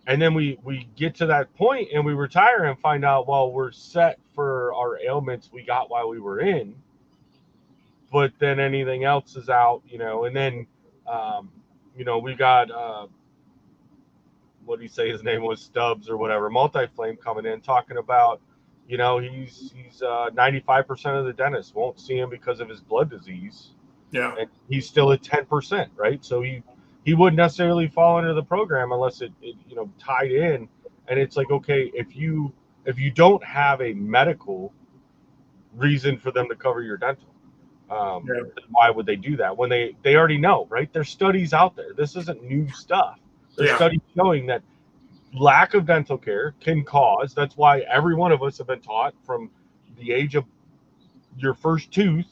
And then we get to that point and we retire and find out, well, we're set for our ailments we got while we were in, but then anything else is out, and then, we got, what did he say his name was, Stubbs or whatever, Multi-Flame, coming in talking about, he's 95% of the dentists won't see him because of his blood disease. Yeah. And he's still at 10%, right? So he wouldn't necessarily fall into the program unless it tied in. And it's like, okay, if you don't have a medical reason for them to cover your dental, why would they do that when they already know, right? There's studies out there. This isn't new stuff. There's studies showing that lack of dental care can cause. That's why every one of us have been taught from the age of your first tooth,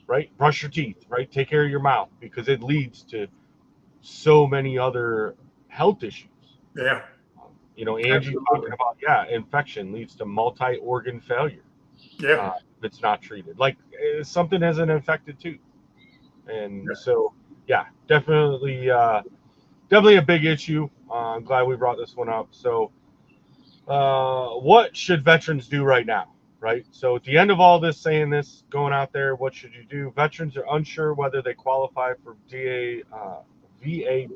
right? Brush your teeth, right? Take care of your mouth, because it leads to so many other health issues. Yeah. Angie talking about, infection leads to multi-organ failure. Yeah. If it's not treated. Like something has an infected tooth. And so, definitely a big issue. I'm glad we brought this one up. So what should veterans do right now? Right. So at the end of all this, going out there, what should you do? Veterans are unsure whether they qualify for VA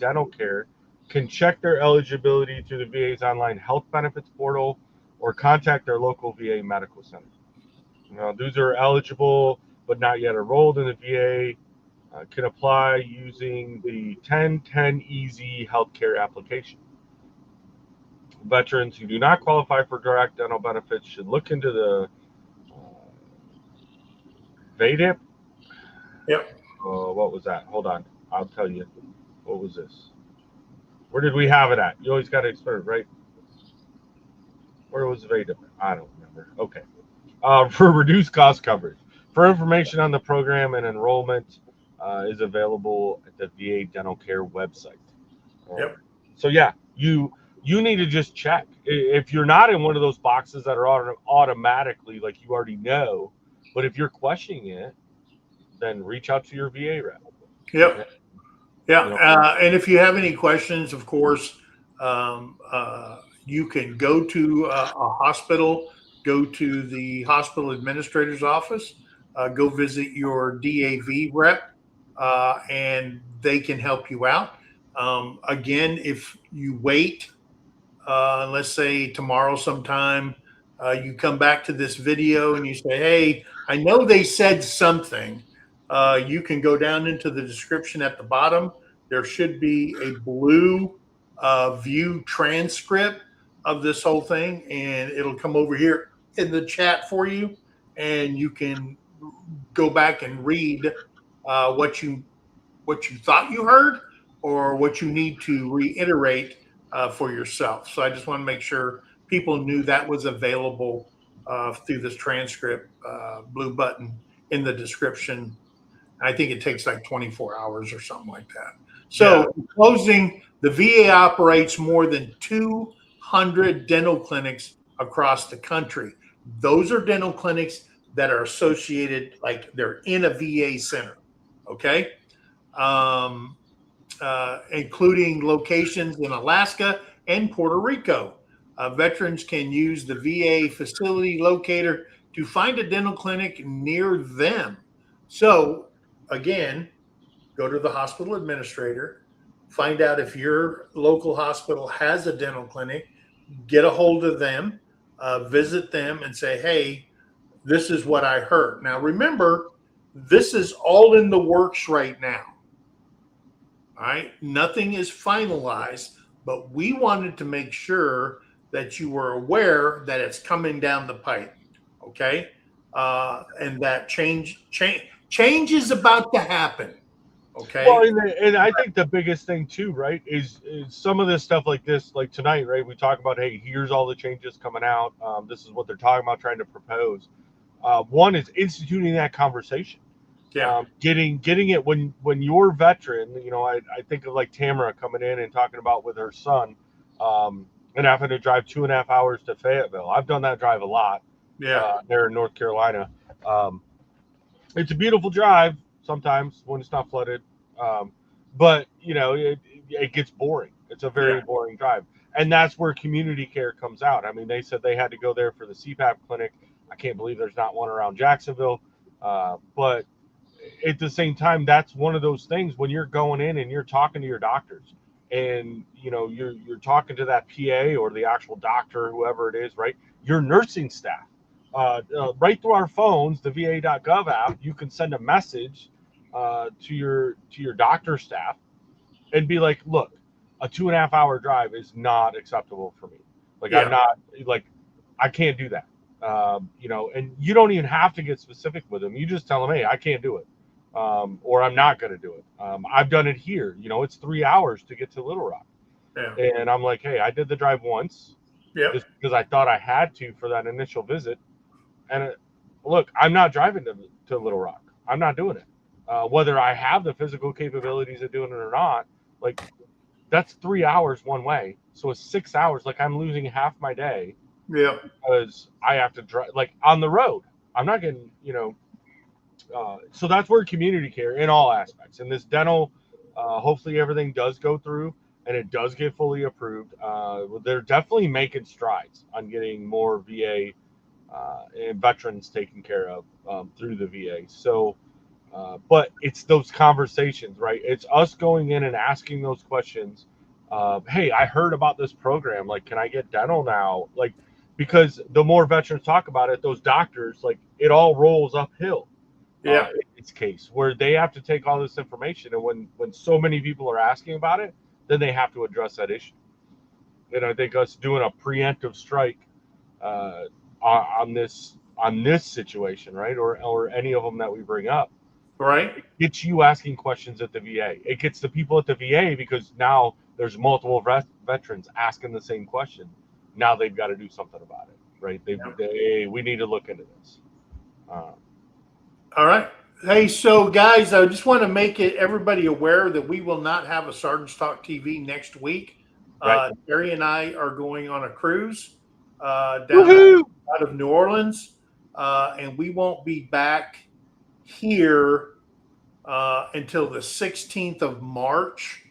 dental care, can check their eligibility through the VA's online health benefits portal or contact their local VA medical center. Those are eligible but not yet enrolled in the VA can apply using the 1010 Easy healthcare application. Veterans who do not qualify for direct dental benefits should look into the VADIP. Yep. What was that? Hold on. I'll tell you. What was this? Where did we have it at? You always got to explain, right? Where was VADIP? I don't remember. Okay. For reduced cost coverage. For information on the program and enrollment is available at the VA Dental Care website. Yep. So you need to just check. If you're not in one of those boxes that are automatically, like you already know, but if you're questioning it, then reach out to your VA rep. Yep. Yeah. And if you have any questions, of course, you can go to a hospital, go to the hospital administrator's office, go visit your DAV rep, and they can help you out. Again, if you wait, let's say tomorrow sometime, you come back to this video and you say, hey, I know they said something. You can go down into the description at the bottom. There should be a blue view transcript of this whole thing, and it'll come over here in the chat for you, and you can go back and read what you thought you heard or what you need to reiterate for yourself. So I just want to make sure people knew that was available through this transcript, blue button in the description I think it takes like 24 hours or something like that. So in closing, the VA operates more than 200 dental clinics across the country. Those are dental clinics that are associated, like they're in a VA center, okay? Including locations in Alaska and Puerto Rico. Veterans can use the VA facility locator to find a dental clinic near them. So again, go to the hospital administrator, find out if your local hospital has a dental clinic, get a hold of them, visit them and say, hey, this is what I heard. Now, remember, this is all in the works right now. All right. Nothing is finalized, but we wanted to make sure that you were aware that it's coming down the pipe. Okay. And that change is about to happen. Okay. Well, and I think the biggest thing too, right, is some of this stuff like this, like tonight, right? We talk about, hey, here's all the changes coming out. This is what they're talking about, trying to propose. One is instituting that conversation. Yeah. Getting it when you're veteran. You know, I think of like Tamara coming in and talking about with her son, and having to drive 2.5 hours to Fayetteville. I've done that drive a lot. Yeah. There in North Carolina. It's a beautiful drive sometimes when it's not flooded, but you know it gets boring. It's a very boring drive, and that's where community care comes out. I mean, they said they had to go there for the CPAP clinic. I can't believe there's not one around Jacksonville, but at the same time, that's one of those things when you're going in and you're talking to your doctors, and you know you're talking to that PA or the actual doctor, whoever it is, right? Your nursing staff. Right through our phones, the VA.gov app, you can send a message to your doctor staff and be like, look, a 2.5 hour drive is not acceptable for me. Like I'm not like I can't do that. You know, and you don't even have to get specific with them. You just tell them, hey, I can't do it, or I'm not going to do it. I've done it here. You know, it's 3 hours to get to Little Rock, and I'm like, hey, I did the drive once, just because I thought I had to for that initial visit. And look, I'm not driving to Little Rock. I'm not doing it. Whether I have the physical capabilities of doing it or not, like that's 3 hours one way. So it's 6 hours. Like I'm losing half my day. Yeah. Because I have to drive like on the road. I'm not getting, you know. So that's where community care in all aspects. And this dental, hopefully everything does go through and it does get fully approved. They're definitely making strides on getting more VA and veterans taken care of through the VA. So, but it's those conversations, right? It's us going in and asking those questions. Hey, I heard about this program. Like, can I get dental now? Like, because the more veterans talk about it, those doctors, like, it all rolls uphill. In its case, where they have to take all this information, and when so many people are asking about it, then they have to address that issue. And I think us doing a preemptive strike on this situation, right, or any of them that we bring up, right, it gets you asking questions at the VA. It gets the people at the VA because now there's multiple veterans asking the same question. Now they've got to do something about it, right? We need to look into this. All right. Hey, so guys, I just want to make everybody aware that we will not have a Sergeants Talk TV next week. Terry and I are going on a cruise down out of New Orleans, and we won't be back here until the 16th of March,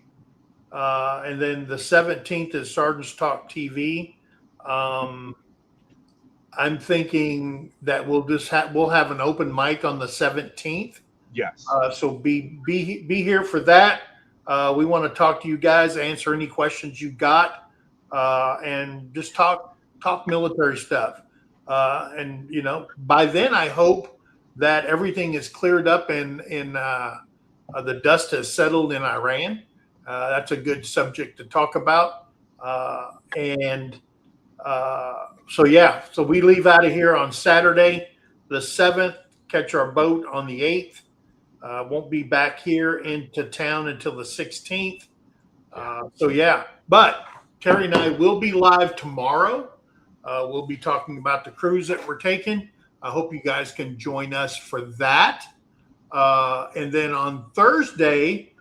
and then the 17th is Sergeants Talk TV. I'm thinking that we'll have an open mic on the 17th. Yes. So be here for that. We want to talk to you guys, answer any questions you got, and just talk military stuff. And you know, by then I hope that everything is cleared up and the dust has settled in Iran. That's a good subject to talk about. So we leave out of here on Saturday, the 7th, catch our boat on the 8th. Won't be back here into town until the 16th. But Terry and I will be live tomorrow. We'll be talking about the cruise that we're taking. I hope you guys can join us for that. And then on Thursday,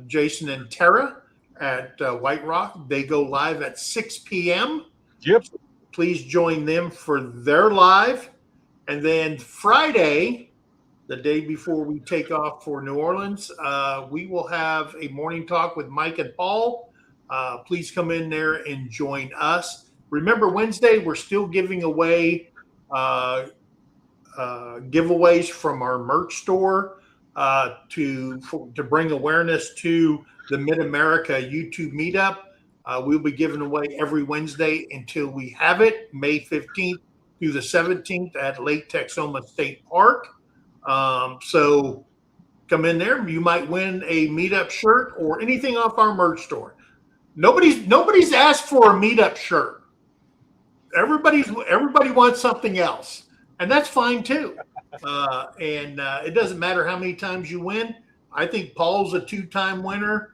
Jason and Tara at White Rock, they go live at 6 p.m. Yep. So please join them for their live. And then Friday, the day before we take off for New Orleans, we will have a morning talk with Mike and Paul. Please come in there and join us. Remember, Wednesday, we're still giving away giveaways from our merch store to bring awareness to the Mid-America YouTube meetup. We'll be giving away every Wednesday until we have it, May 15th through the 17th at Lake Texoma State Park. So come in there. You might win a meetup shirt or anything off our merch store. Nobody's asked for a meetup shirt. Everybody wants something else, and that's fine too. And it doesn't matter how many times you win. I think Paul's a 2-time winner.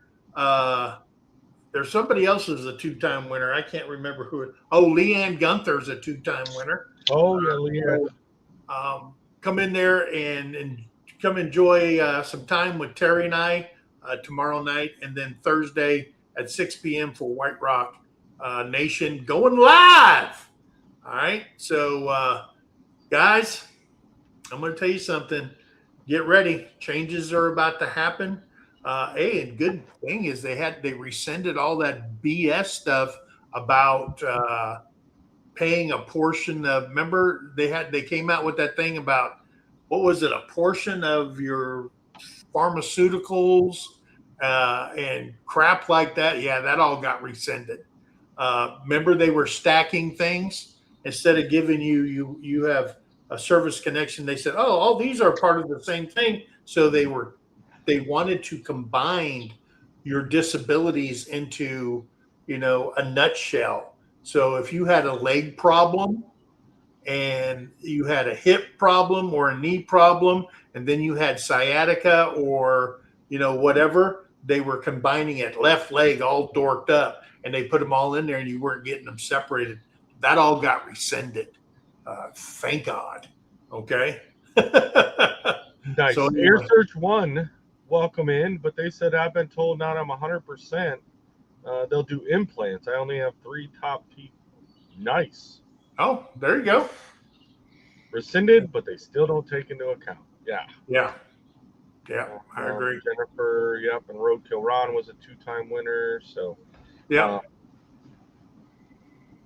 There's somebody else who's a 2-time winner. I can't remember who. Leanne Gunther's a 2-time winner. Oh yeah, Leanne. Come in there and come enjoy some time with Terry and I tomorrow night, and then Thursday at 6 p.m. for White Rock Nation going live. All right, so guys, I'm going to tell you something. Get ready. Changes are about to happen. And good thing is they rescinded all that BS stuff about paying a portion of. Remember, they came out with that thing about, what was it, a portion of your pharmaceuticals and crap like that. Yeah, that all got rescinded. Remember, they were stacking things. Instead of giving you have a service connection, they said, oh, all these are part of the same thing. So they wanted to combine your disabilities into, a nutshell. So if you had a leg problem and you had a hip problem or a knee problem, and then you had sciatica or, whatever, they were combining it, left leg all dorked up, and they put them all in there and you weren't getting them separated. That all got rescinded. Thank God. Okay. Nice. So, Air Search 1, welcome in, but they said, I've been told now I'm 100%. They'll do implants. I only have 3 top people. Nice. Oh, there you go. Rescinded, but they still don't take into account. Yeah. Yeah. Yeah, I agree. Jennifer, yep, and Roadkill Ron was a 2-time winner. So, yeah.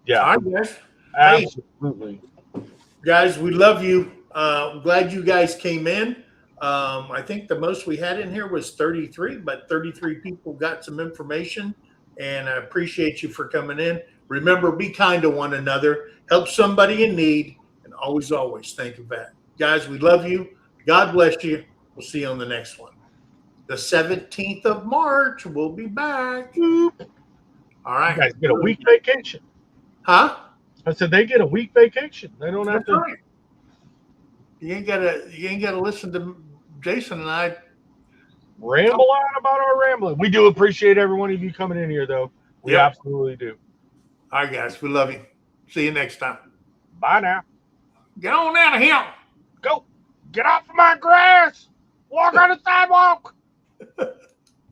Yeah. All right, guys. Absolutely. Hey, guys, we love you. I'm glad you guys came in. I think the most we had in here was 33, but 33 people got some information, and I appreciate you for coming in. Remember, be kind to one another, help somebody in need, and always think of that. Guys, we love you. God bless you. We'll see you on the next one. The 17th of March, we'll be back. All right. You guys get a week vacation. Huh? I said they get a week vacation. They don't have to. Right. You ain't gotta listen to Jason and I ramble on about our rambling. We do appreciate every one of you coming in here, though. We absolutely do. All right, guys. We love you. See you next time. Bye now. Get on out of here. Go. Get off of my grass. Walk on the sidewalk.